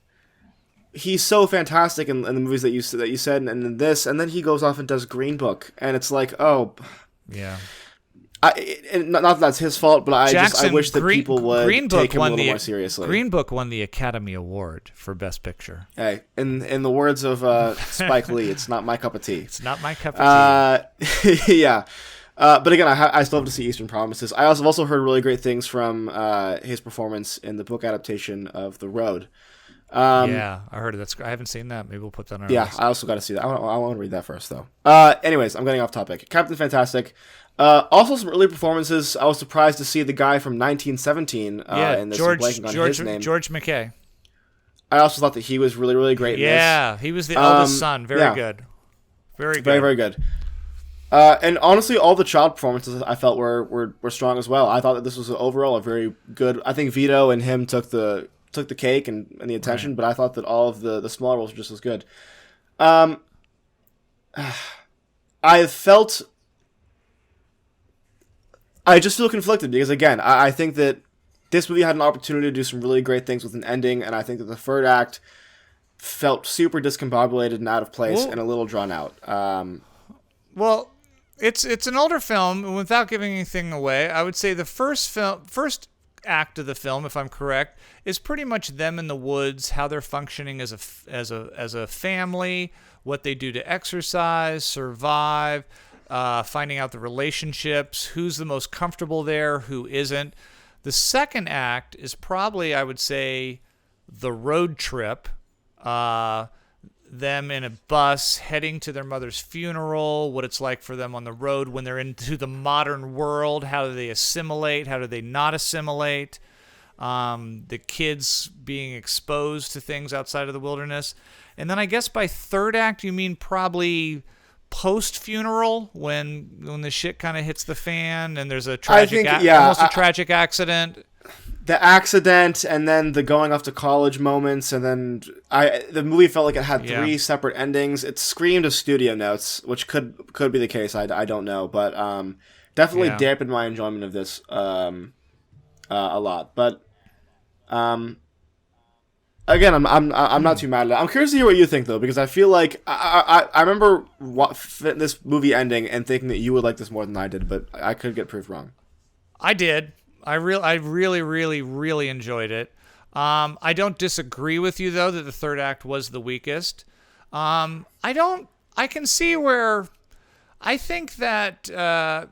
he's so fantastic in the movies that you said, and in this, and then he goes off and does Green Book, and it's like, oh, yeah. not that that's his fault, but I wish that people would take him a little more seriously. Green Book won the Academy Award for Best Picture. Hey, in the words of Spike Lee, it's not my cup of tea. It's not my cup of tea. Yeah. But again, I still have to see Eastern Promises. I also heard really great things from his performance in the book adaptation of The Road. Yeah, I heard it. I haven't seen that. Maybe we'll put that on our list. I also got to see that. I want to read that first, though. Anyways, I'm getting off topic. Captain Fantastic. Also, some early performances. I was surprised to see the guy from 1917 in this. George McKay. I also thought that he was really, really great in this. Yeah, he was the eldest son. Very good. Very good. Very, very good. And honestly, all the child performances I felt were strong as well. I thought that this was overall a very good. I think Vito and him took the cake and the attention, right. But I thought that all of the smaller roles were just as good. I just feel conflicted because, again, I think that this movie had an opportunity to do some really great things with an ending, and I think that the third act felt super discombobulated and out of place and a little drawn out. Well, it's an older film, and without giving anything away, I would say the first act of the film, if I'm correct, is pretty much them in the woods, how they're functioning as a family, what they do to exercise, survive, finding out the relationships, who's the most comfortable there, who isn't. The second act is probably, I would say, the road trip, them in a bus heading to their mother's funeral, what it's like for them on the road when they're into the modern world, how do they assimilate, how do they not assimilate, the kids being exposed to things outside of the wilderness. And then I guess by third act you mean probably post-funeral when the shit kind of hits the fan and there's a tragic tragic accident. The accident and then the going off to college moments, and then the movie felt like it had three separate endings. It screamed of studio notes, which could be the case. I don't know, but definitely dampened my enjoyment of this a lot. But again, I'm not too mad at it. I'm curious to hear what you think though, because I feel like I remember this movie ending and thinking that you would like this more than I did, but I could get proved wrong. I did. I really, really, really enjoyed it. I don't disagree with you though that the third act was the weakest. I can see where. I think that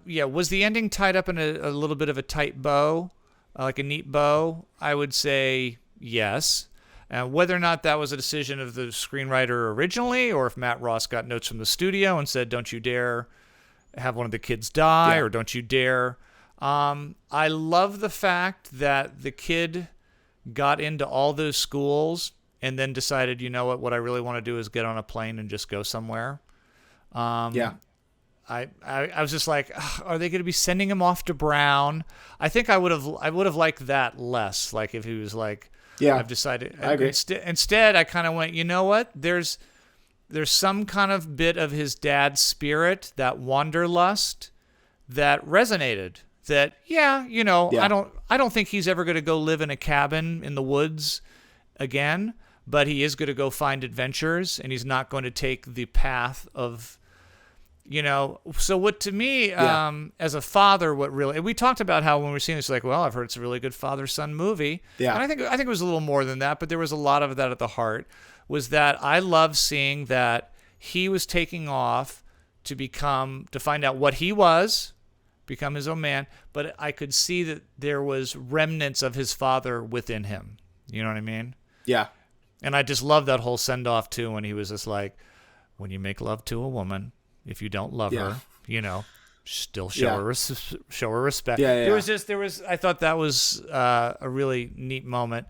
was the ending tied up in a little bit of a tight bow, like a neat bow. I would say yes. Whether or not that was a decision of the screenwriter originally, or if Matt Ross got notes from the studio and said, "Don't you dare have one of the kids die," or "Don't you dare." I love the fact that the kid got into all those schools and then decided, you know what I really want to do is get on a plane and just go somewhere. I was just like, are they going to be sending him off to Brown? I think I would have liked that less. Like if he was like, I've decided. I agree. Instead, I kind of went, you know what? There's some kind of bit of his dad's spirit, that wanderlust, that resonated. That I don't think he's ever going to go live in a cabin in the woods again, but he is going to go find adventures, and he's not going to take the path of, So what to me, as a father, we talked about how when we were seeing this, like, well, I've heard it's a really good father-son movie, and I think it was a little more than that, but there was a lot of that at the heart. Was that I love seeing that he was taking off to find out what he was. Become his own man, but I could see that there was remnants of his father within him. You know what I mean? Yeah. And I just love that whole send-off, too, when he was just like, when you make love to a woman, if you don't love her, still show her respect. Yeah. I thought that was a really neat moment.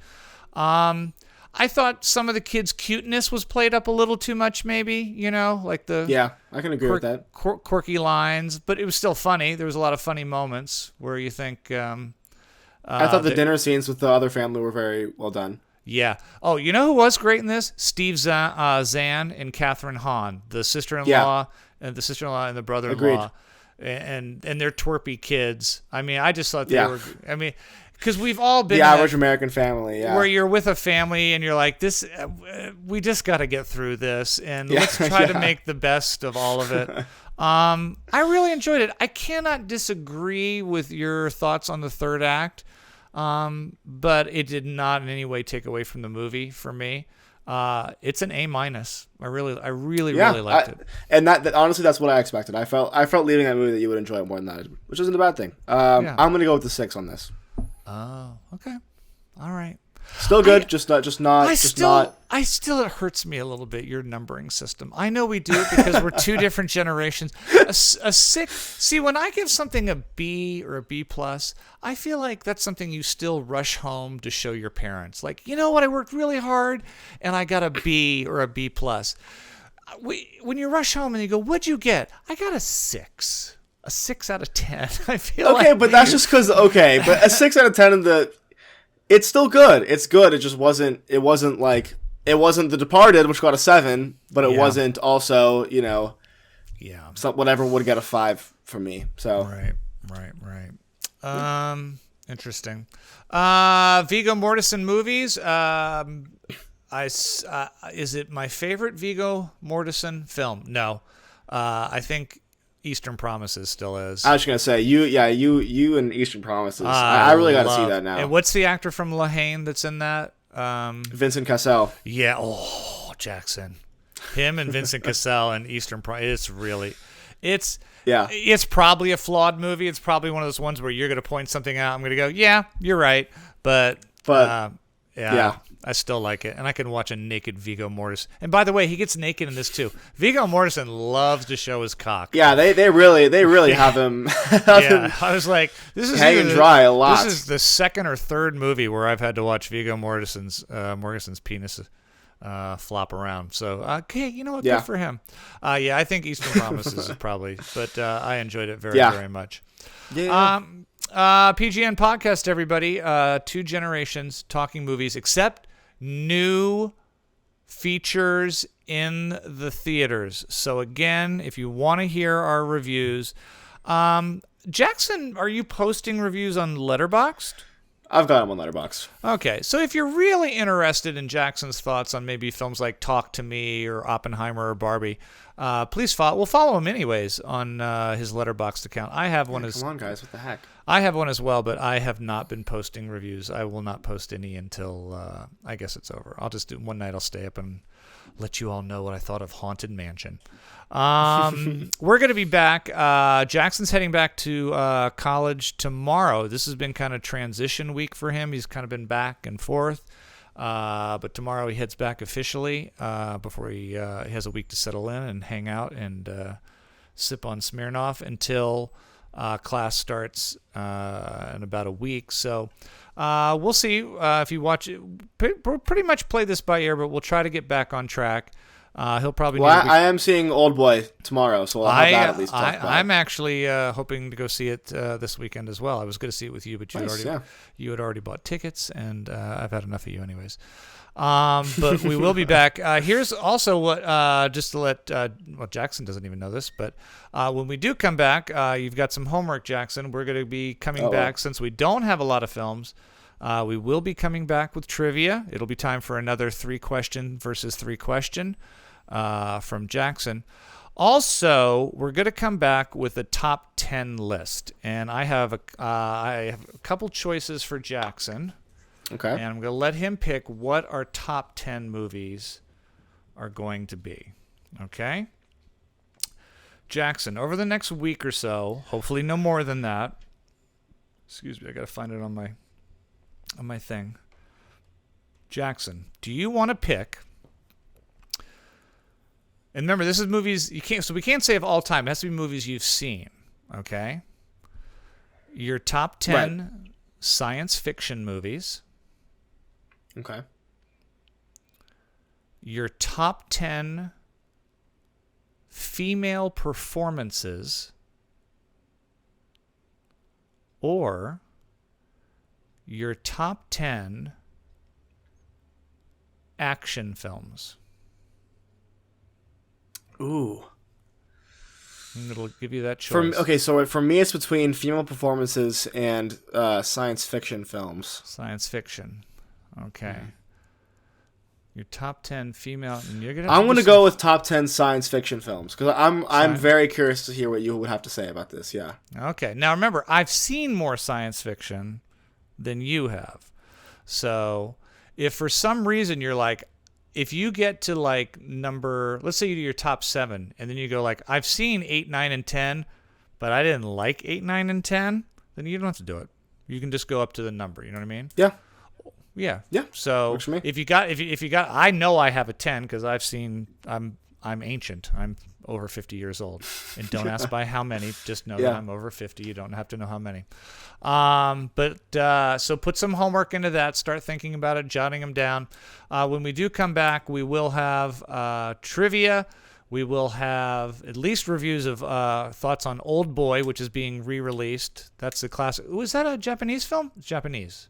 I thought some of the kids' cuteness was played up a little too much, maybe, like the... Yeah, I can agree with that. Quirky lines, but it was still funny. There was a lot of funny moments where you think... I thought the dinner scenes with the other family were very well done. Yeah. Oh, you know who was great in this? Steve Zahn and Catherine Hahn, the sister-in-law, and the brother-in-law. Agreed. And their twerpy kids. I mean, I just thought they were... I mean... Because we've all been the average American family, where you're with a family and you're like, this, we just got to get through this, and let's try to make the best of all of it. I really enjoyed it. I cannot disagree with your thoughts on the third act, but it did not in any way take away from the movie for me. It's an A-. I really liked it. And that honestly, that's what I expected. I felt leaving that movie that you would enjoy it more than that, which isn't a bad thing. I'm gonna go with the 6 on this. Oh, okay, all right. Still good, just not. I still, it hurts me a little bit, your numbering system. I know we do it because we're two different generations. A 6. See, when I give something a B or a B+, I feel like that's something you still rush home to show your parents. Like, you know what? I worked really hard and I got a B or a B+. When you rush home and you go, what'd you get? I got a 6. A 6 out of 10. I feel okay, but that's just because but a 6 out of 10 in the. It's still good. It's good. It just wasn't. It wasn't like it wasn't The Departed, which got a 7, but it wasn't also whatever would get a 5 from me. So right. Interesting. Viggo Mortensen movies. Is it my favorite Viggo Mortensen film? No. I think Eastern Promises still is. I was gonna say you and Eastern Promises. I really got to see that now. And what's the actor from La Haine that's in that? Vincent Cassel. Yeah. Oh, Jackson. Him and Vincent Cassel and Eastern Promises. It's probably a flawed movie. It's probably one of those ones where you're gonna point something out. I'm gonna go, yeah, you're right, but yeah. I still like it, and I can watch a naked Viggo Mortensen. And by the way, he gets naked in this too. Viggo Mortensen loves to show his cock. Yeah, they really have him. I was like, this is hanging dry a lot. This is the second or third movie where I've had to watch Viggo Mortensen's penis flop around. So okay, you know what? Good for him. I think Eastern Promises is probably, but I enjoyed it very much. Yeah. PGN podcast, everybody. 2 generations talking movies, except new features in the theaters. So again, if you want to hear our reviews, Jackson, are you posting reviews on Letterboxd? I've got them on Letterboxd. Okay, so if you're really interested in Jackson's thoughts on maybe films like Talk to Me or Oppenheimer or Barbie, please follow. We'll follow him anyways on his Letterboxd account. I have one. Come on, guys! What the heck? I have one as well, but I have not been posting reviews. I will not post any until I guess it's over. I'll just do one night. I'll stay up and let you all know what I thought of Haunted Mansion. We're going to be back. Jackson's heading back to college tomorrow. This has been kind of transition week for him. He's kind of been back and forth. But tomorrow he heads back officially before he has a week to settle in and hang out and sip on Smirnoff until class starts in about a week. So we'll see if you watch it. Pretty much play this by ear, but we'll try to get back on track. He'll probably. Well, I am seeing Old Boy tomorrow, so I'll have that at least. I'm actually hoping to go see it this weekend as well. I was going to see it with you, but you had already bought tickets, and I've had enough of you anyways. But we will be back. Here's also what just to let Jackson doesn't even know this, but when we do come back, you've got some homework, Jackson. We're going to be coming back since we don't have a lot of films. We will be coming back with trivia. It'll be time for another 3-question versus 3-question from Jackson. Also, we're going to come back with a top 10 list, and I have a couple choices for Jackson. Okay. And I'm going to let him pick what our top 10 movies are going to be. Okay? Jackson, over the next week or so, hopefully no more than that. Excuse me, I got to find it on my thing. Jackson, do you want to pick? And remember, this is movies we can't say of all time. It has to be movies you've seen. Okay? Your top 10 science fiction movies. Okay. Your top 10 female performances, or your top 10 action films. Ooh. And it'll give you that choice. So for me, it's between female performances and science fiction films. Science fiction. Okay. Your top 10 female, and you're gonna. I'm gonna go with top 10 science fiction films because I'm very curious to hear what you would have to say about this. Yeah. Okay. Now remember, I've seen more science fiction than you have. So if for some reason you're like, if you get to like number, let's say you do your top 7, and then you go like, I've seen 8, 9, and 10, but I didn't like 8, 9, and 10, then you don't have to do it. You can just go up to the number. You know what I mean? Yeah. Yeah. Yeah. So Works for me. if you got, I know I have a 10 because I've seen. I'm ancient. I'm over 50 years old, and don't ask by how many. Just know that I'm over 50. You don't have to know how many. So put some homework into that. Start thinking about it, jotting them down. When we do come back, we will have trivia. We will have at least reviews of thoughts on Old Boy, which is being re-released. That's the classic. Was that a Japanese film? It's Japanese.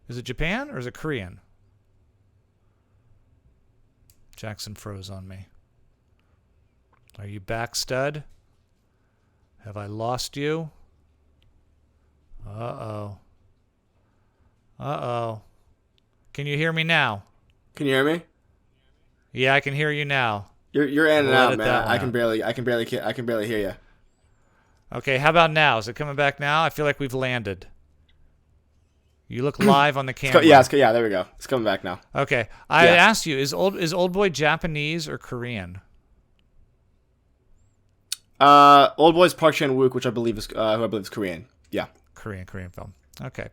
Is it Japan or is it Korean? Jackson froze on me. Are you back, stud? Have I lost you? Uh-oh. Uh-oh. Can you hear me now? Can you hear me? Yeah, I can hear you now. You're in and out, man. I can out. barely hear you. Okay, how about now? Is it coming back now? I feel like we've landed. You look live on the camera. Yeah, there we go. It's coming back now. Okay. I asked you, is Old Boy Japanese or Korean? Old Boy's Park Chan-wook, which I believe is Korean. Yeah. Korean film. Okay.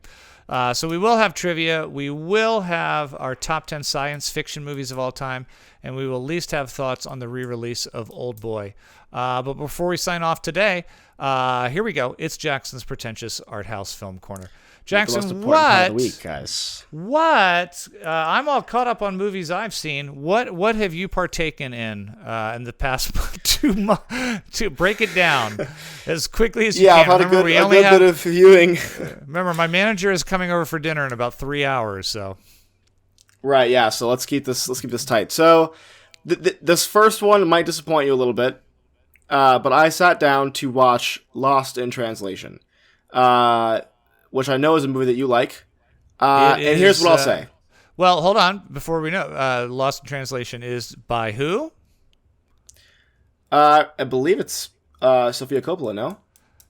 So we will have trivia. We will have our top 10 science fiction movies of all time, and we will at least have thoughts on the re-release of Old Boy. But before we sign off today, here we go. It's Jackson's Pretentious Arthouse Film Corner. Jackson, part of the week, guys. What? I'm all caught up on movies I've seen. What have you partaken in the past 2 months? To break it down as quickly as you can. Yeah, I've had a good bit of viewing. Remember, my manager is coming over for dinner in about 3 hours. So. Right. Yeah. So let's keep this tight. So this first one might disappoint you a little bit, but I sat down to watch Lost in Translation. Which I know is a movie that you like. And here's what I'll say. Well, hold on. Before we know, Lost in Translation is by who? I believe it's Sofia Coppola, no?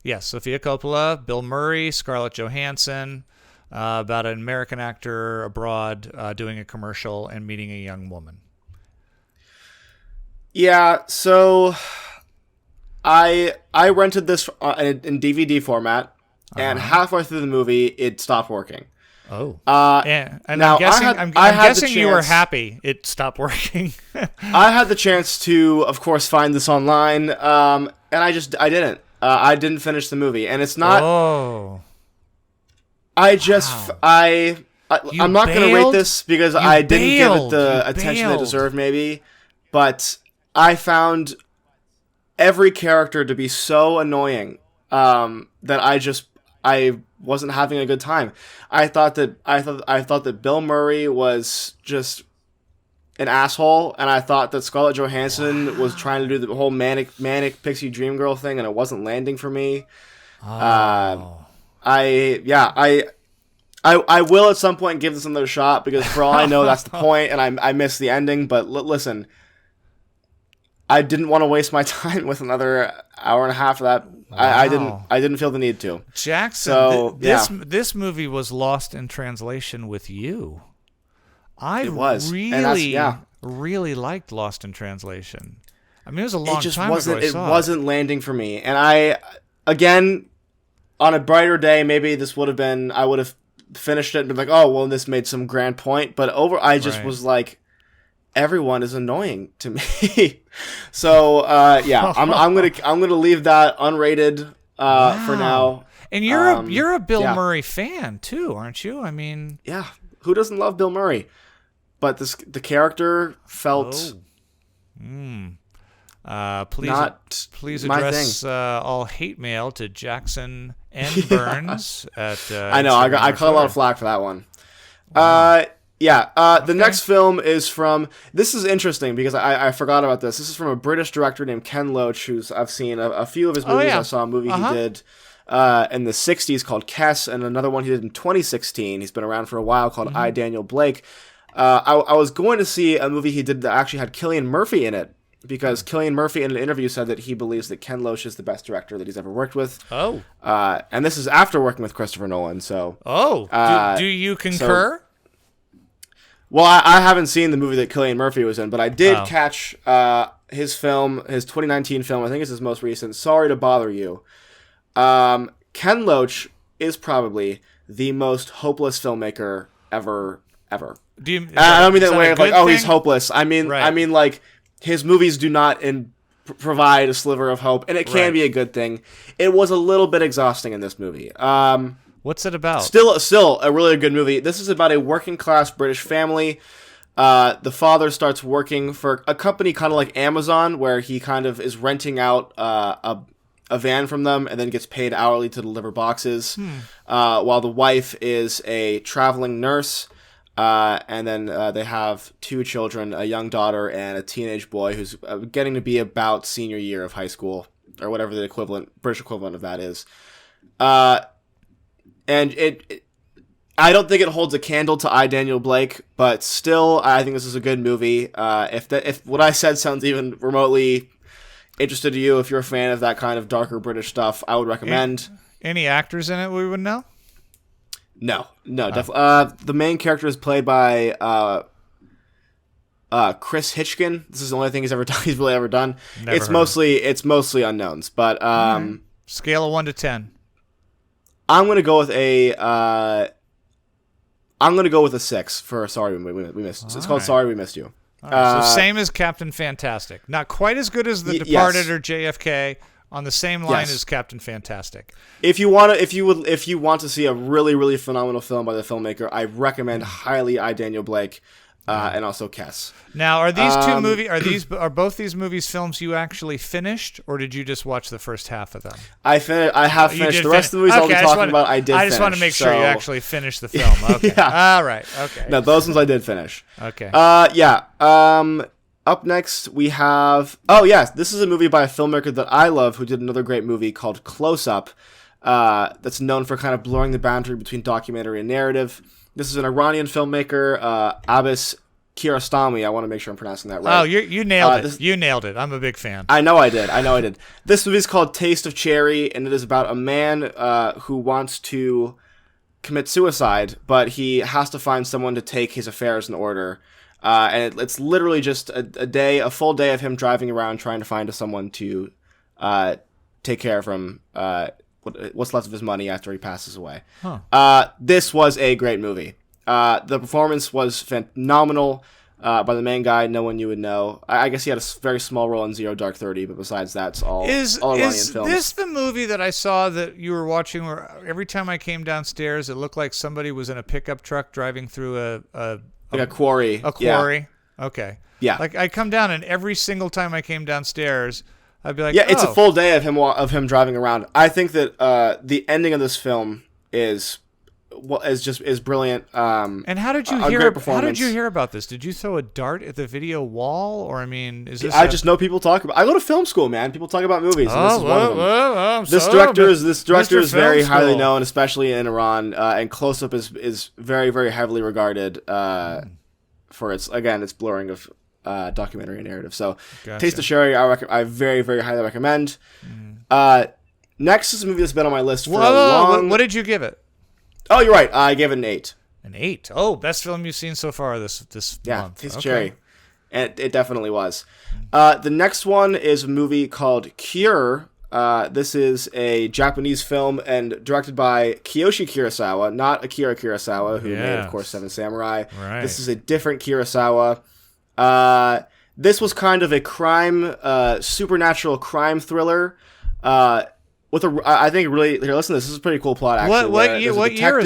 Yes, Sofia Coppola, Bill Murray, Scarlett Johansson, about an American actor abroad doing a commercial and meeting a young woman. Yeah, so I rented this in DVD format. And halfway through the movie, it stopped working. Oh. And now I'm guessing you were happy it stopped working. I had the chance to, of course, find this online, and I didn't. I didn't finish the movie, and it's not. Oh. I'm not going to rate this because I didn't give it the attention it deserved, maybe. But I found every character to be so annoying that I wasn't having a good time. I thought that Bill Murray was just an asshole, and I thought that Scarlett Johansson was trying to do the whole manic pixie dream girl thing, and it wasn't landing for me. I will at some point give this another shot because for all I know that's the point, and I missed the ending. But listen, I didn't want to waste my time with another hour and a half of that. Wow. I didn't feel the need to. Jackson, so, this movie was lost in translation with you. I really liked Lost in Translation. I mean, it was a long time ago. It wasn't landing for me. And again, on a brighter day, maybe this would have been, I would have finished it and been like, oh, well, this made some grand point. But I just was like, everyone is annoying to me. So I'm gonna leave that unrated for now. And you're a Bill Murray fan too, aren't you? I mean, yeah, who doesn't love Bill Murray? But the character felt. Please address all hate mail to Jackson N. Burns at. I know I caught a lot of flack for that one. Wow. The next film is from... This is interesting because I forgot about this. This is from a British director named Ken Loach, I've seen a few of his movies. I saw a movie he did in the 60s called Kess, and another one he did in 2016. He's been around for a while called I, Daniel Blake. I was going to see a movie he did that actually had Cillian Murphy in it, because Cillian Murphy in an interview said that he believes that Ken Loach is the best director that he's ever worked with. Oh. And this is after working with Christopher Nolan, so... Oh, do you concur? Well, I haven't seen the movie that Cillian Murphy was in, but I did catch his film, his 2019 film, I think it's his most recent, Sorry to Bother You. Ken Loach is probably the most hopeless filmmaker ever. I don't mean that way of like, oh, he's hopeless. I mean, like, his movies do not provide a sliver of hope, and it can be a good thing. It was a little bit exhausting in this movie. What's it about? Still a really good movie. This is about a working class British family. The father starts working for a company kind of like Amazon, where he kind of is renting out a van from them and then gets paid hourly to deliver boxes, while the wife is a traveling nurse. And then they have 2 children, a young daughter and a teenage boy who's getting to be about senior year of high school, or whatever the British equivalent of that is. And I don't think it holds a candle to I, Daniel Blake, but still, I think this is a good movie. If what I said sounds even remotely interested to you, if you're a fan of that kind of darker British stuff, I would recommend. Any actors in it we would know? No, definitely. The main character is played by Chris Hitchkin. This is the only thing he's really ever done. It's mostly unknowns, but scale of 1 to 10. I'm gonna go with a 6 for Sorry We Missed. It's called Sorry We Missed You. So same as Captain Fantastic. Not quite as good as The Departed or JFK. On the same line as Captain Fantastic. If you want to see a really, really phenomenal film by the filmmaker, I recommend highly I, Daniel Blake, and also Kess. Now, are these two movies? Are both these movies films you actually finished, or did you just watch the first half of them? I have finished. The rest of the movies I'll be talking about, I did finish. I just want to make sure you actually finished the film. Okay. All right. Okay. No, those ones I did finish. Okay. Up next, we have... Oh, yes, this is a movie by a filmmaker that I love who did another great movie called Close Up, that's known for kind of blurring the boundary between documentary and narrative. This is an Iranian filmmaker, Abbas Kiarostami. I want to make sure I'm pronouncing that right. Oh, you nailed it. You nailed it. I'm a big fan. I know I did. This movie is called Taste of Cherry, and it is about a man who wants to commit suicide, but he has to find someone to take his affairs in order. And it's literally just a full day of him driving around trying to find someone to take care of him, what's left of his money after he passes away. This was a great movie. The performance was phenomenal by the main guy, no one you would know. I guess he had a very small role in Zero Dark 30, but besides that, it's all Iranian films. Is this the movie that I saw that you were watching where every time I came downstairs, it looked like somebody was in a pickup truck driving through a quarry. A quarry. Yeah. Okay. Yeah. Like I come down, and every single time I came downstairs, I'd be like, it's a full day of him driving around. I think that the ending of this film is brilliant. And how did you hear about this? Did you throw a dart at the video wall, or I mean, is this? I just know people talk about. I go to film school, man. People talk about movies, and this is one of them. This director is very highly known, especially in Iran, and Close Up is very, very heavily regarded for its blurring of documentary and narrative. So, gotcha. Taste of Cherry, I very, very highly recommend. Next is a movie that's been on my list for a long. What did you give it? Oh, you're right. I gave it an 8. An 8. Oh, best film you've seen so far this month. Taste of Cherry. And it definitely was. The next one is a movie called Cure. This is a Japanese film and directed by Kiyoshi Kurosawa, not Akira Kurosawa, who made, of course, Seven Samurai. Right. This is a different Kurosawa. This was kind of a supernatural crime thriller. I think really here. Listen, this is a pretty cool plot. Actually, what year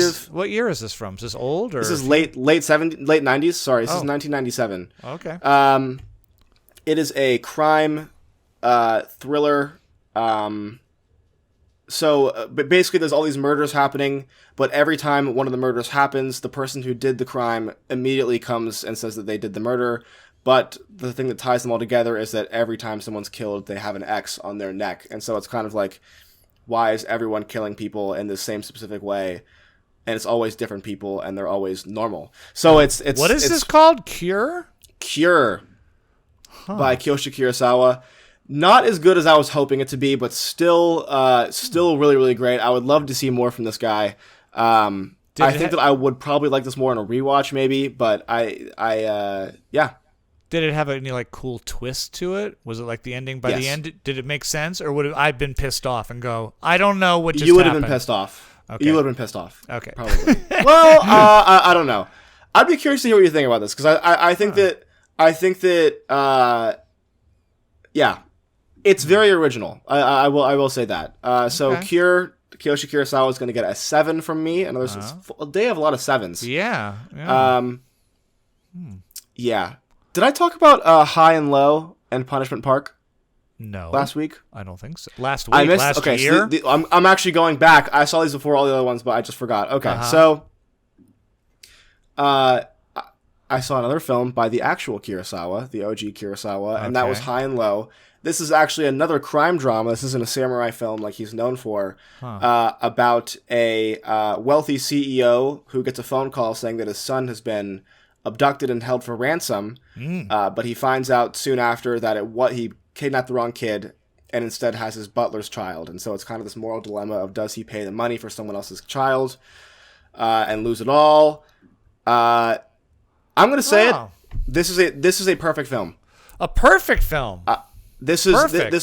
is this from? Is this old or? This is late 90s. Sorry, this is 1997. Okay. It is a crime thriller. So basically, there's all these murders happening, but every time one of the murders happens, the person who did the crime immediately comes and says that they did the murder. But the thing that ties them all together is that every time someone's killed, they have an X on their neck, and so it's kind of like, why is everyone killing people in the same specific way? and it's always different people, and they're always normal. So it's what is this called? Cure by Kiyoshi Kurosawa. Not as good as I was hoping it to be, but still really, really great. I would love to see more from this guy. I think that I would probably like this more in a rewatch, maybe. But yeah. Did it have any like cool twist to it? Was it like the ending? By Yes. the end, did it make sense, or would I been pissed off and go, I don't know what just You would have happened? been pissed off. Okay. You would have been pissed off. Okay, probably. Well, I don't know. I'd be curious to hear what you think about this because I think that yeah. It's very original. I will say that. So Okay. Kiyoshi Kurosawa is going to get a 7 from me. And they have a lot of 7s. Yeah. Yeah. Did I talk about High and Low and Punishment Park? No. Last week? I don't think so. Last week. I missed. Last Okay, year. so I'm actually going back. I saw these before all the other ones, but I just forgot. Okay, so I saw another film by the actual Kurosawa, the OG Kurosawa, and that was High and Low. This is actually another crime drama. This isn't a samurai film like he's known for, about a wealthy CEO who gets a phone call saying that his son has been abducted and held for ransom, but he finds out soon after that he kidnapped the wrong kid and instead has his butler's child. And so it's kind of this moral dilemma of does he pay the money for someone else's child and lose it all? I'm going to say it. This is a perfect film. A perfect film. This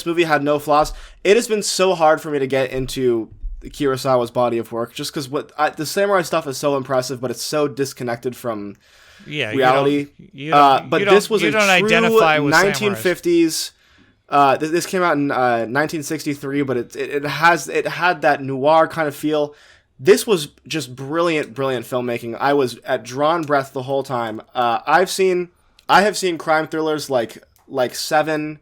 movie had no flaws. It has been so hard for me to get into Kurosawa's body of work just because the samurai stuff is so impressive, but it's so disconnected from reality. This was a true identify with 1950s. This came out in 1963, but it had that noir kind of feel. This was just brilliant filmmaking. I was at drawn breath the whole time. I have seen crime thrillers like Seven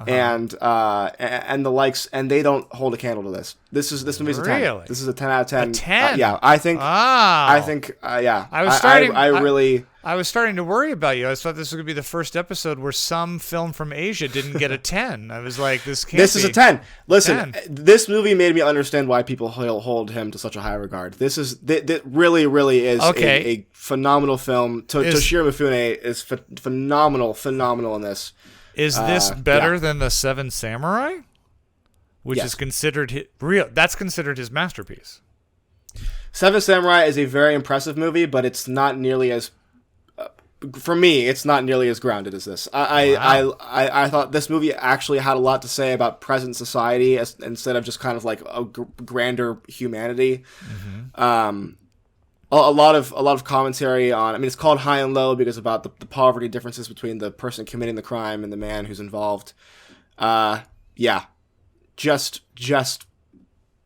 and the likes, and they don't hold a candle to this. This movie's a 10. Really? This is a 10 out of 10. A 10? Yeah, I think. Yeah. I was starting to worry about you. I thought this was going to be the first episode where some film from Asia didn't get a 10. I was like, this can't be. This is a 10. Listen, this movie made me understand why people hold him to such a high regard. This really is a phenomenal film. Toshiro Mifune is phenomenal in this. Is this better than The Seven Samurai? Which is considered that's considered his masterpiece. Seven Samurai is a very impressive movie, but it's not nearly as for me, it's not nearly as grounded as this. I thought this movie actually had a lot to say about present society instead of just kind of like a grander humanity. Mm-hmm. A lot of commentary on. I mean, it's called High and Low because about the poverty differences between the person committing the crime and the man who's involved. Just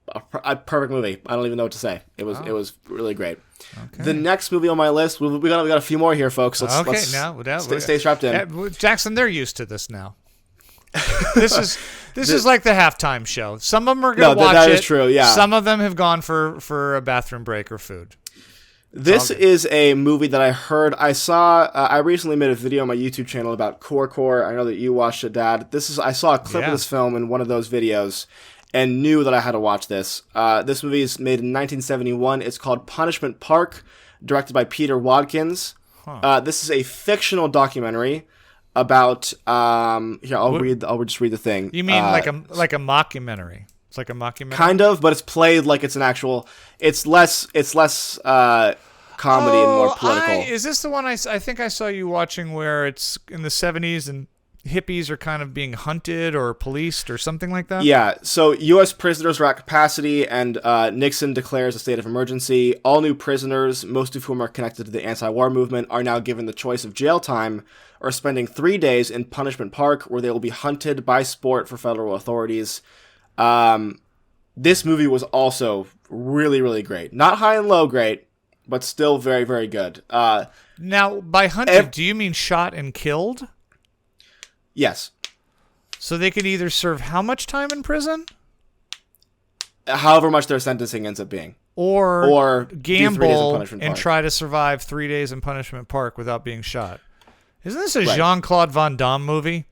a perfect movie. I don't even know what to say. It was really great. Okay. The next movie on my list, we got a few more here, folks. Let's stay strapped in. Jackson, they're used to this now. This is like the halftime show. Some of them are going to watch it. That is true. Yeah. Some of them have gone for a bathroom break or food. This is a movie that I heard. I saw. I recently made a video on my YouTube channel about Core. I know that you watched it, Dad. I saw a clip of this film in one of those videos, and knew that I had to watch this. This movie is made in 1971. It's called Punishment Park, directed by Peter Watkins. This is a fictional documentary about. I'll just read the thing. You mean like a mockumentary? It's like a mockumentary, kind of, but it's played like it's an actual. It's less comedy and more political. Is this the one I think I saw you watching where it's in the 70s and hippies are kind of being hunted or policed or something like that? Yeah. So U.S. prisoners are at capacity, and Nixon declares a state of emergency. All new prisoners, most of whom are connected to the anti-war movement, are now given the choice of jail time or spending 3 days in Punishment Park, where they will be hunted by sport for federal authorities. This movie was also really, really great. Not High and Low great, but still very, very good. Now, by hunted, do you mean shot and killed? Yes. So they could either serve how much time in prison? However much their sentencing ends up being. Or gamble and try to survive 3 days in Punishment Park without being shot. Isn't this a Jean-Claude Van Damme movie?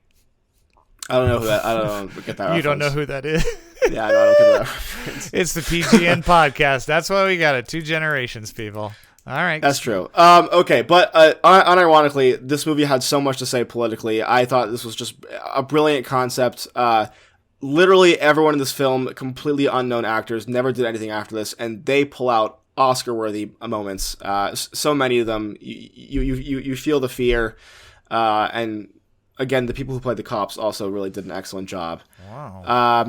I don't know who that. I don't get that. You don't know who that is? Yeah, I don't get that reference. It's the PGN podcast. That's why we got it. 2 generations, people. All right. That's true. Okay, but unironically, this movie had so much to say politically. I thought this was just a brilliant concept. Literally everyone in this film, completely unknown actors, never did anything after this, and they pull out Oscar-worthy moments. So many of them, you feel the fear, and again, the people who played the cops also really did an excellent job. Wow.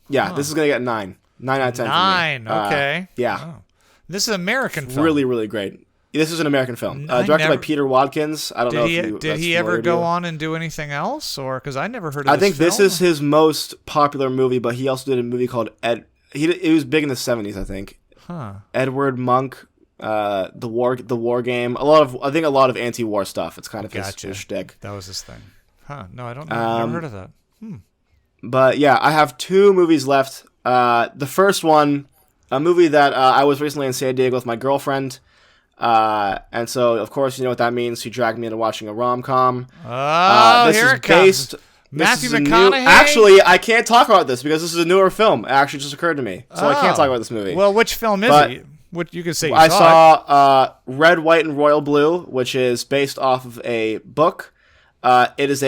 This is gonna get 9 out of 10. 9. For me. Okay. Yeah. Oh. This is an American film. Really, really great. This is an American film, directed by Peter Watkins. I don't know if did he ever go on and do anything else, or because I never heard of. I think this is his most popular movie, but he also did a movie called It was big in the 70s, I think. Huh. Edward Monk, the War Game. I think a lot of anti-war stuff. It's kind of his shtick. That was his thing. Huh? No, I don't. Never heard of that. But yeah, I have 2 movies left. The first one, a movie that I was recently in San Diego with my girlfriend. And so, of course, you know what that means. She dragged me into watching a rom-com. Oh, this here is it comes. based, Matthew this is McConaughey? Actually, I can't talk about this because this is a newer film. It actually just occurred to me. So I can't talk about this movie. Well, which film is it? What you could say you I saw saw Red, White, and Royal Blue, which is based off of a book. It is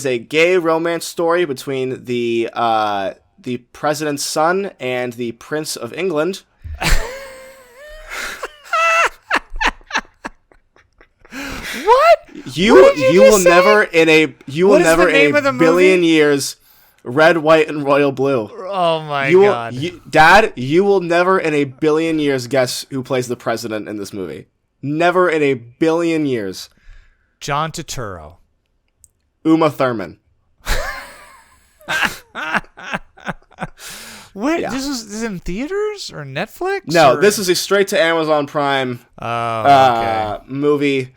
a gay romance story between the president's son and the Prince of England. What? You will never in a billion years Red, White, and Royal Blue. Oh my god. Dad, you will never in a billion years guess who plays the president in this movie. Never in a billion years. John Turturro. Uma Thurman. Wait, this is in theaters or Netflix? No, this is a straight to Amazon Prime movie.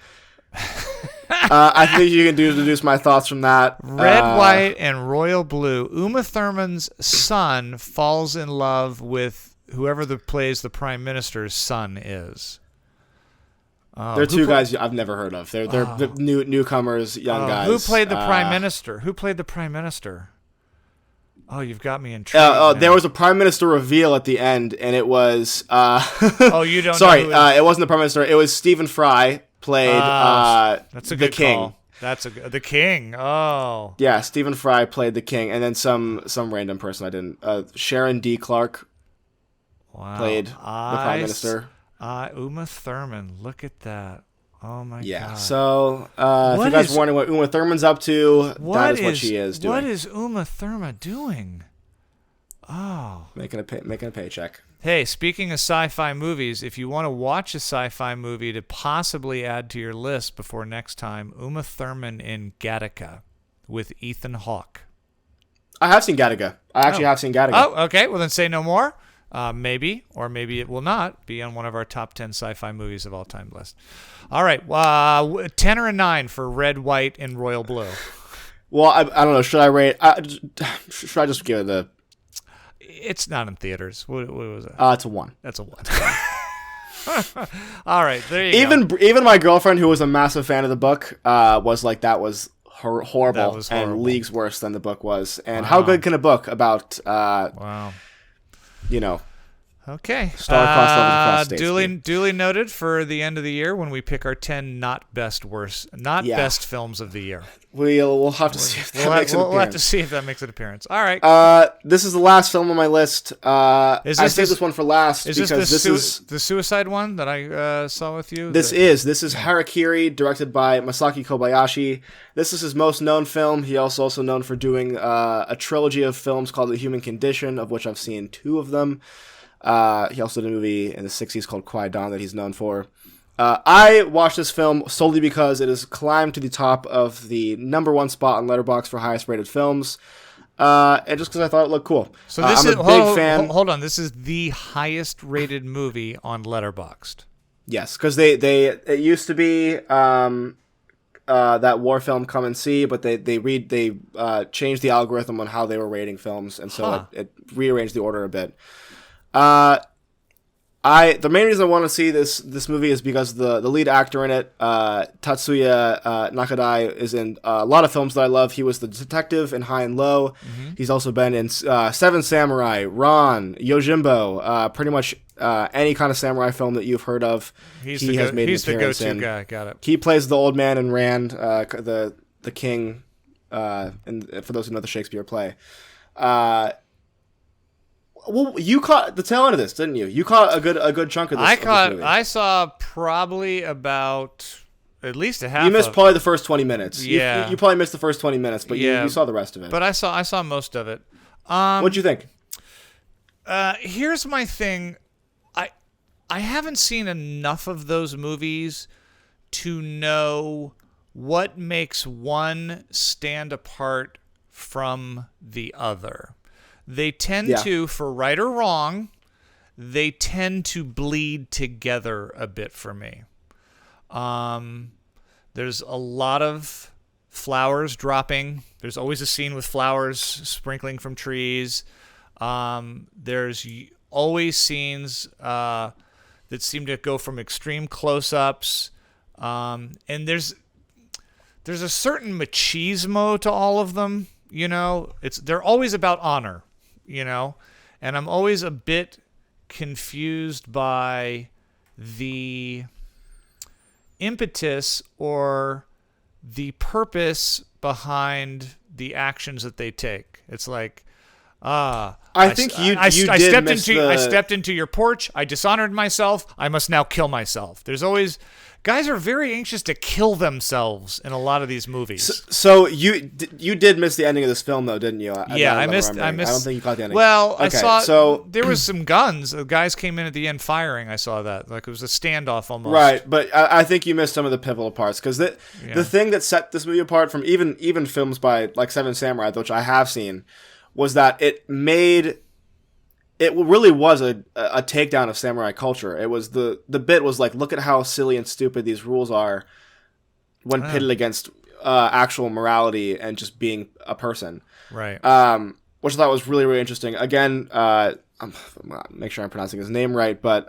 I think you can deduce my thoughts from that. Red, White, and Royal Blue. Uma Thurman's son falls in love with whoever plays the prime minister's son is. They're 2 guys I've never heard of. They're the newcomers, young guys. Who played the prime minister? Who played the prime minister? Oh, you've got me intrigued. There was a prime minister reveal at the end, and it was. Oh, you don't. Sorry, know it wasn't the prime minister. It was Stephen Fry played. That's a good the king. Call. That's the king. Oh. Yeah, Stephen Fry played the king, and then some random person I didn't. Sharon D. Clarke. Played the prime minister. Uma Thurman. Look at that. Oh my god. Yeah. So, if you guys are wondering what Uma Thurman's up to, that is what she is doing. What is Uma Thurman doing? Oh. Making a paycheck. Hey, speaking of sci-fi movies, if you want to watch a sci-fi movie to possibly add to your list before next time, Uma Thurman in Gattaca with Ethan Hawke. I have seen Gattaca. I actually have seen Gattaca. Oh, okay. Well, then say no more. Maybe, or maybe it will not be on one of our top 10 sci-fi movies of all time list. All right, 10 or a 9 for Red, White, and Royal Blue. Well, I don't know. Should I rate? Should I just give it the? It's not in theaters. What was it? It's a 1. That's a 1. All right, there you go. Even my girlfriend, who was a massive fan of the book, was like, that was horrible, and leagues worse than the book was. And how good can a book about? Wow. You know. Okay. Star-crossed lovers across states. Duly noted for the end of the year when we pick our 10 best films of the year. We'll have to see if that makes an appearance. We'll have to see if that makes an appearance. All right. This is the last film on my list. I saved this one for last because this is the Suicide one that I saw with you. This is Harakiri, directed by Masaki Kobayashi. This is his most known film. He also known for doing a trilogy of films called The Human Condition, of which I've seen 2 of them. He also did a movie in the 60s called Quiet Dawn that he's known for. I watched this film solely because it has climbed to the top of the #1 spot on Letterboxd for highest rated films, and just because I thought it looked cool. So this I'm a big fan. Hold on, this is the highest rated movie on Letterboxd. Yes, because it used to be that war film Come and See, but they changed the algorithm on how they were rating films, and so it rearranged the order a bit. I The main reason I want to see this movie is because the lead actor in it, Tatsuya Nakadai, is in a lot of films that I love. He was the detective in High and Low. Mm-hmm. He's also been in Seven Samurai, Ron, Yojimbo, pretty much any kind of samurai film that you've heard of. He's the go-to guy. Got it. He plays the old man in Rand, the king, and for those who know the Shakespeare play. Well, you caught the tail end of this, didn't you? You caught a good chunk of this. I saw probably about at least a half. You missed probably the first 20 minutes. Yeah, you probably missed the first 20 minutes, but you saw the rest of it. But I saw most of it. What'd you think? Here's my thing. I haven't seen enough of those movies to know what makes one stand apart from the other. They tend to, for right or wrong, they tend to bleed together a bit for me. There's a lot of flowers dropping. There's always a scene with flowers sprinkling from trees. There's always scenes that seem to go from extreme close-ups. And there's a certain machismo to all of them. You know, they're always about honor. You know, and I'm always a bit confused by the impetus or the purpose behind the actions that they take. It's like, I stepped into your porch. I dishonored myself. I must now kill myself. There's always guys are very anxious to kill themselves in a lot of these movies. So you did miss the ending of this film, though, didn't you? I missed. I don't think you caught the ending. Well, okay, I saw. So there was some guns. The guys came in at the end firing. I saw that. Like it was a standoff almost. Right, but I think you missed some of the pivotal parts because the thing that set this movie apart from even films by like Seven Samurai, which I have seen, was that it really was a takedown of samurai culture. It was the bit was like, look at how silly and stupid these rules are when pitted against actual morality and just being a person. Right. Which I thought was really, really interesting. Again, I'm make sure I'm pronouncing his name right, but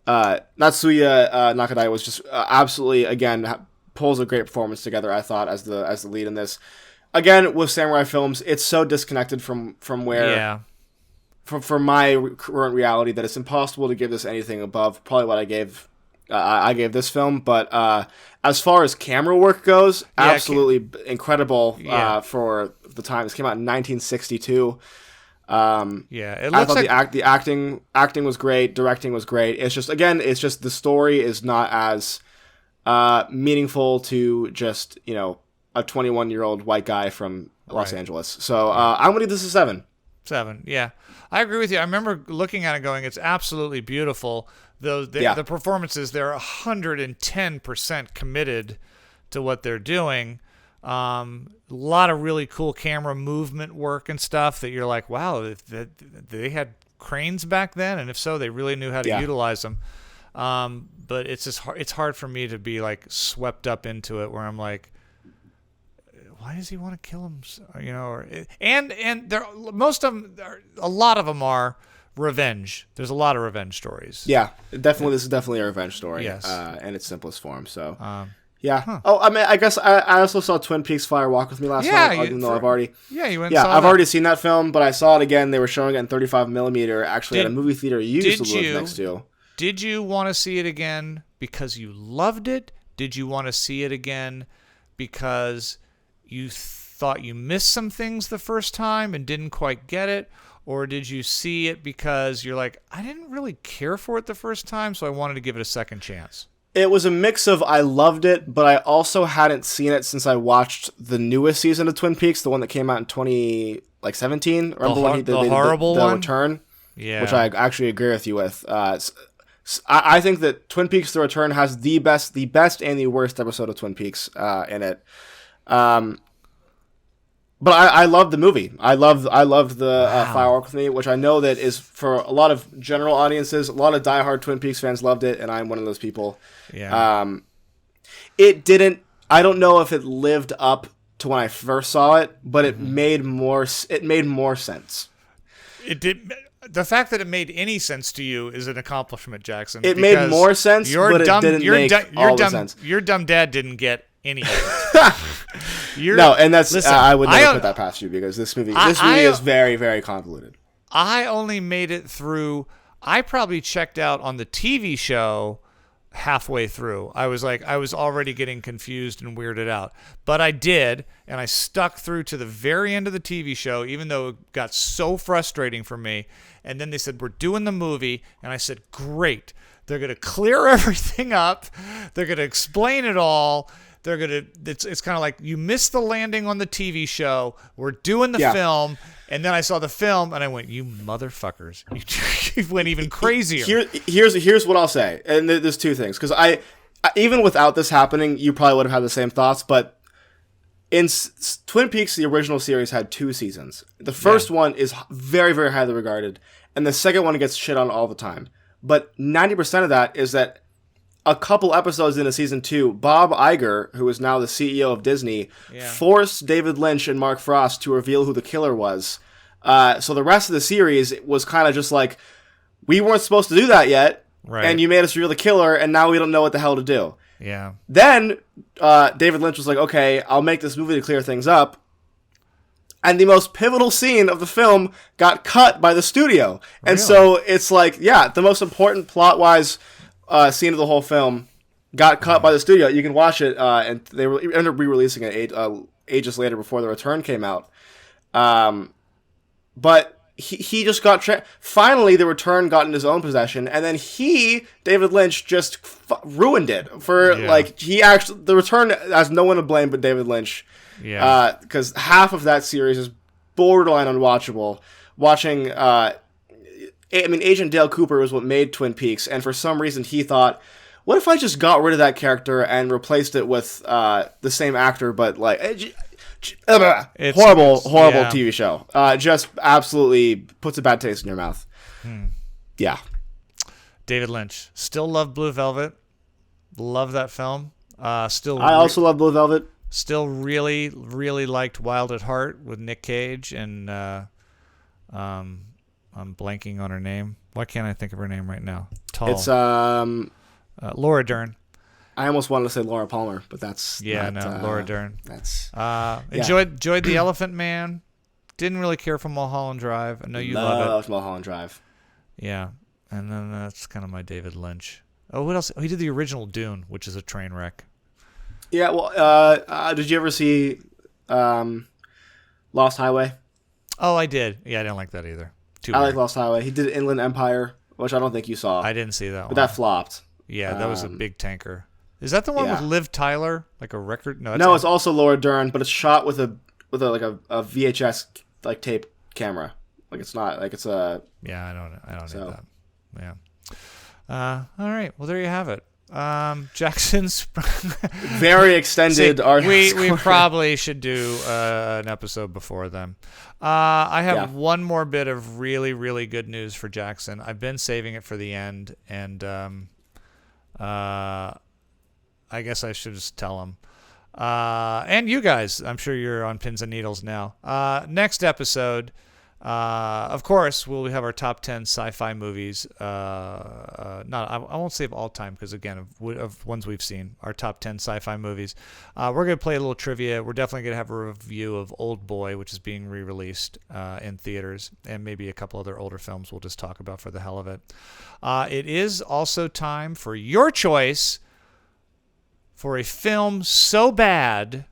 Natsuya Nakadai was just absolutely, again, pulls a great performance together, I thought, as the lead in this. Again, with samurai films, it's so disconnected from where... Yeah. From my current reality that it's impossible to give this anything above probably what I gave this film. But as far as camera work goes, absolutely incredible for the time. This came out in 1962. It looks like the acting was great, directing was great. It's just the story is not as meaningful to just a 21-year-old white guy from Los Angeles. So I'm gonna give this a 7. 7, yeah. I agree with you. I remember looking at it going, it's absolutely beautiful. The performances, they're 110% committed to what they're doing. A lot of really cool camera movement work and stuff that you're like, wow, they had cranes back then? And if so, they really knew how to utilize them. But it's hard for me to be like swept up into it where I'm like, why does he want to kill him? And there, most of them, a lot of them are revenge. There's a lot of revenge stories. Yeah, definitely. This is definitely a revenge story. Yes, in its simplest form. So, yeah. Huh. Oh, I mean, I guess I also saw Twin Peaks: Fire Walk with Me last night. Even though I've already. Yeah, you went. Yeah, I've already seen that film, but I saw it again. They were showing it in 35 millimeter. Actually, at a movie theater you used to live next to. Did you want to see it again because you loved it? Did you want to see it again because you thought you missed some things the first time and didn't quite get it? Or did you see it because you're like, I didn't really care for it the first time, so I wanted to give it a second chance? It was a mix of I loved it, but I also hadn't seen it since I watched the newest season of Twin Peaks, the one that came out in 2017. Remember when he did the Return? Yeah. Which I actually agree with you with. I think that Twin Peaks: The Return has the best and the worst episode of Twin Peaks in it. But I love the movie. I loved the Firework with Me, which I know that is for a lot of general audiences. A lot of diehard Twin Peaks fans loved it, and I'm one of those people. Yeah. It didn't. I don't know if it lived up to when I first saw it, but it made more. It made more sense. It did. the fact that it made any sense to you is an accomplishment, Jackson. It made more sense, but it didn't make all the sense. Your dumb dad didn't get any of it. No, and that's listen, I would never put that past you because this movie is very, very convoluted. I only made it through. I probably checked out on the TV show halfway through. I was already getting confused and weirded out. But I did, and I stuck through to the very end of the TV show, even though it got so frustrating for me. And then they said, we're doing the movie. And I said, great. They're going to clear everything up. They're going to explain it all. It's kind of like you missed the landing on the TV show. We're doing the film. And then I saw the film and I went, you motherfuckers. You went even crazier. Here's what I'll say. And there's two things. Because I even without this happening, you probably would have had the same thoughts. But in Twin Peaks, the original series had 2 seasons. The first one is very, very highly regarded. And the second one gets shit on all the time. But 90% of that is that a couple episodes into season 2, Bob Iger, who is now the CEO of Disney, forced David Lynch and Mark Frost to reveal who the killer was. So the rest of the series was kind of just like, we weren't supposed to do that yet, and you made us reveal the killer, and now we don't know what the hell to do. Yeah. Then David Lynch was like, okay, I'll make this movie to clear things up. And the most pivotal scene of the film got cut by the studio. And so it's like, the most important plot-wise scene of the whole film got cut by the studio. You can watch it, and they ended up re-releasing it ages later before The Return came out. But he just got... Finally, The Return got in his own possession, and then David Lynch, just ruined it. The Return has no one to blame but David Lynch. Yeah. Because half of that series is borderline unwatchable. Watching... Agent Dale Cooper was what made Twin Peaks, and for some reason he thought, what if I just got rid of that character and replaced it with the same actor, but like... horrible TV show. Just absolutely puts a bad taste in your mouth. Yeah. David Lynch. Still love Blue Velvet. Love that film. I also love Blue Velvet. Still really, really liked Wild at Heart with Nick Cage and... I'm blanking on her name. Why can't I think of her name right now? Tall. It's Laura Dern. I almost wanted to say Laura Palmer, but that's Laura Dern. That's enjoyed The Elephant Man. Didn't really care for Mulholland Drive. I know you love it. Loved Mulholland Drive. Yeah, and then that's kind of my David Lynch. Oh, what else? Oh, he did the original Dune, which is a train wreck. Yeah. Well, did you ever see Lost Highway? Oh, I did. Yeah, I didn't like that either. I like Lost Highway. He did Inland Empire, which I don't think you saw. I didn't see that one. But that flopped. Yeah, that was a big tanker. Is that the one with Liv Tyler? Like a record? No, it's also Laura Dern, but it's shot with a VHS like tape camera. Like it's not like it's a. Yeah, I don't need that. Yeah. All right. Well, there you have it. Jackson's very extended. We probably should do an episode before them. I have one more bit of really, really good news for Jackson. I've been saving it for the end, and I guess I should just tell him. And you guys, I'm sure you're on pins and needles now. Next episode, of course, we'll have our top 10 sci-fi movies. I won't say of all time because, again, of ones we've seen, our top 10 sci-fi movies. We're going to play a little trivia. We're definitely going to have a review of Old Boy, which is being re-released in theaters, and maybe a couple other older films we'll just talk about for the hell of it. It is also time for your choice for a film so bad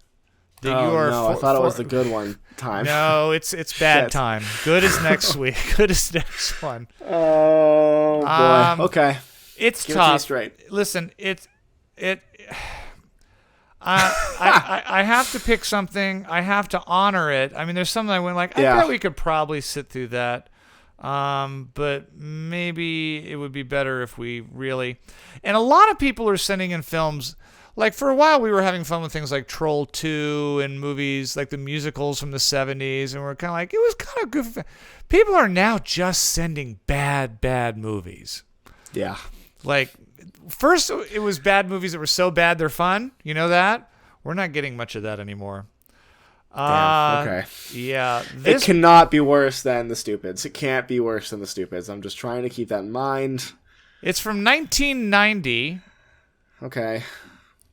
that you are... I thought it was the good one. Time. No, it's bad time. Good is next week. Good is next one. Oh boy. Okay. It's Give tough. It to me straight. Listen, I have to pick something. I have to honor it. I mean, there's something I went like, I bet we could probably sit through that. But maybe it would be better if we really... And a lot of people are sending in films... Like, for a while, we were having fun with things like Troll 2 and movies like the musicals from the 70s, and we're kind of like, it was kind of good. People are now just sending bad movies. Yeah. Like, first, it was bad movies that were so bad they're fun. You know that? We're not getting much of that anymore. Okay. Yeah. It cannot be worse than The Stupids. It can't be worse than The Stupids. I'm just trying to keep that in mind. It's from 1990. Okay.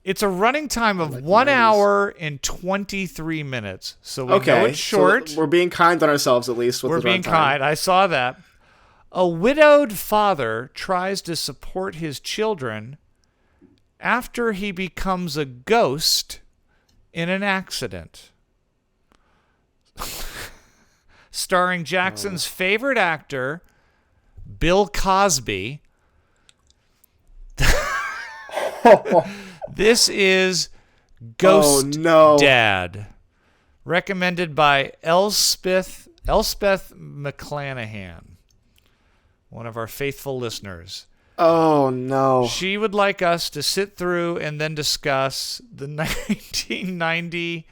It's a running time of 1 hour and 23 minutes. So we know it's short. So we're being kind on ourselves, at least. We're being kind. I saw that. A widowed father tries to support his children after he becomes a ghost in an accident. Starring Jackson's favorite actor, Bill Cosby. This is Ghost Dad. Recommended by Elspeth McClanahan, one of our faithful listeners. Oh, no. She would like us to sit through and then discuss the 1990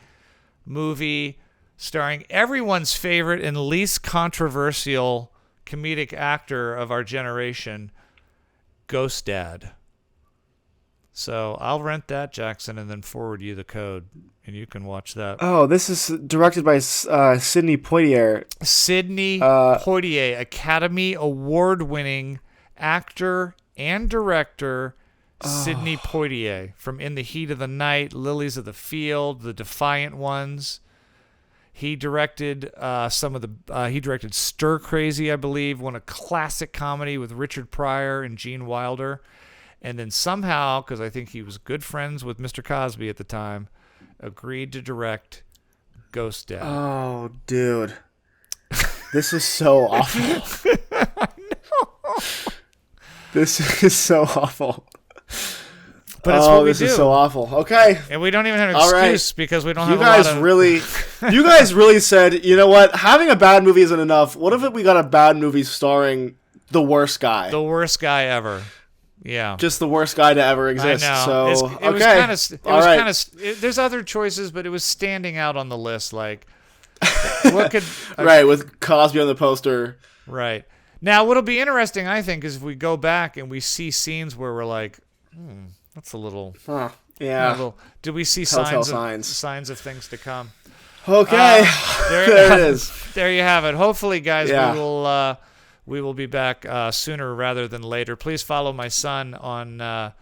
movie starring everyone's favorite and least controversial comedic actor of our generation, Ghost Dad. So I'll rent that, Jackson, and then forward you the code, and you can watch that. Oh, this is directed by Sidney Poitier. Sidney Poitier, Academy Award-winning actor and director, Sidney Poitier, from In the Heat of the Night, Lilies of the Field, The Defiant Ones. He directed he directed Stir Crazy, I believe, a classic comedy with Richard Pryor and Gene Wilder. And then somehow, because I think he was good friends with Mr. Cosby at the time, agreed to direct Ghost Dad. Oh, dude. This is so awful. I know. This is so awful. But it's what we do. This is so awful. Okay. And we don't even have an excuse because we don't have You guys really said, you know what? Having a bad movie isn't enough. What if we got a bad movie starring the worst guy? The worst guy ever. Yeah. Just the worst guy to ever exist. I know. So, it was kind of there's other choices, but it was standing out on the list. Like, what could... Right, with Cosby on the poster. Right. Now, what'll be interesting, I think, is if we go back and we see scenes where we're like, that's a little... Yeah. Do we see signs of things to come? Okay. There it is. There you have it. Hopefully, guys, we will be back sooner rather than later. Please follow my son on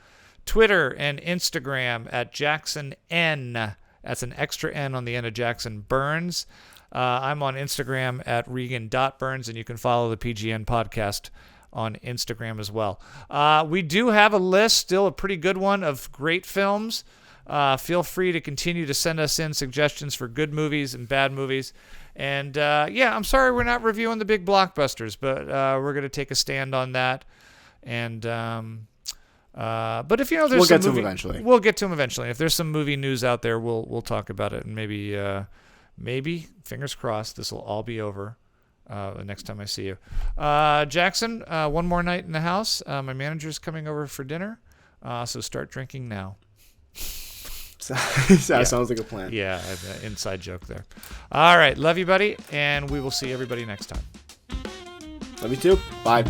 Twitter and Instagram at Jackson N. That's an extra N on the end of Jackson Burns. I'm on Instagram at Regan.Burns, and you can follow the PGN podcast on Instagram as well. We do have a list, still a pretty good one, of great films. Feel free to continue to send us in suggestions for good movies and bad movies. And, I'm sorry we're not reviewing the big blockbusters, but we're going to take a stand on that. And but if there's we'll get to them eventually. We'll get to them eventually. If there's some movie news out there, we'll talk about it. And maybe fingers crossed, this will all be over the next time I see you. Jackson, one more night in the house. My manager's coming over for dinner, so start drinking now. That sounds like a plan. Yeah, an inside joke there. All right, love you, buddy, and we will see everybody next time. Love you too. Bye.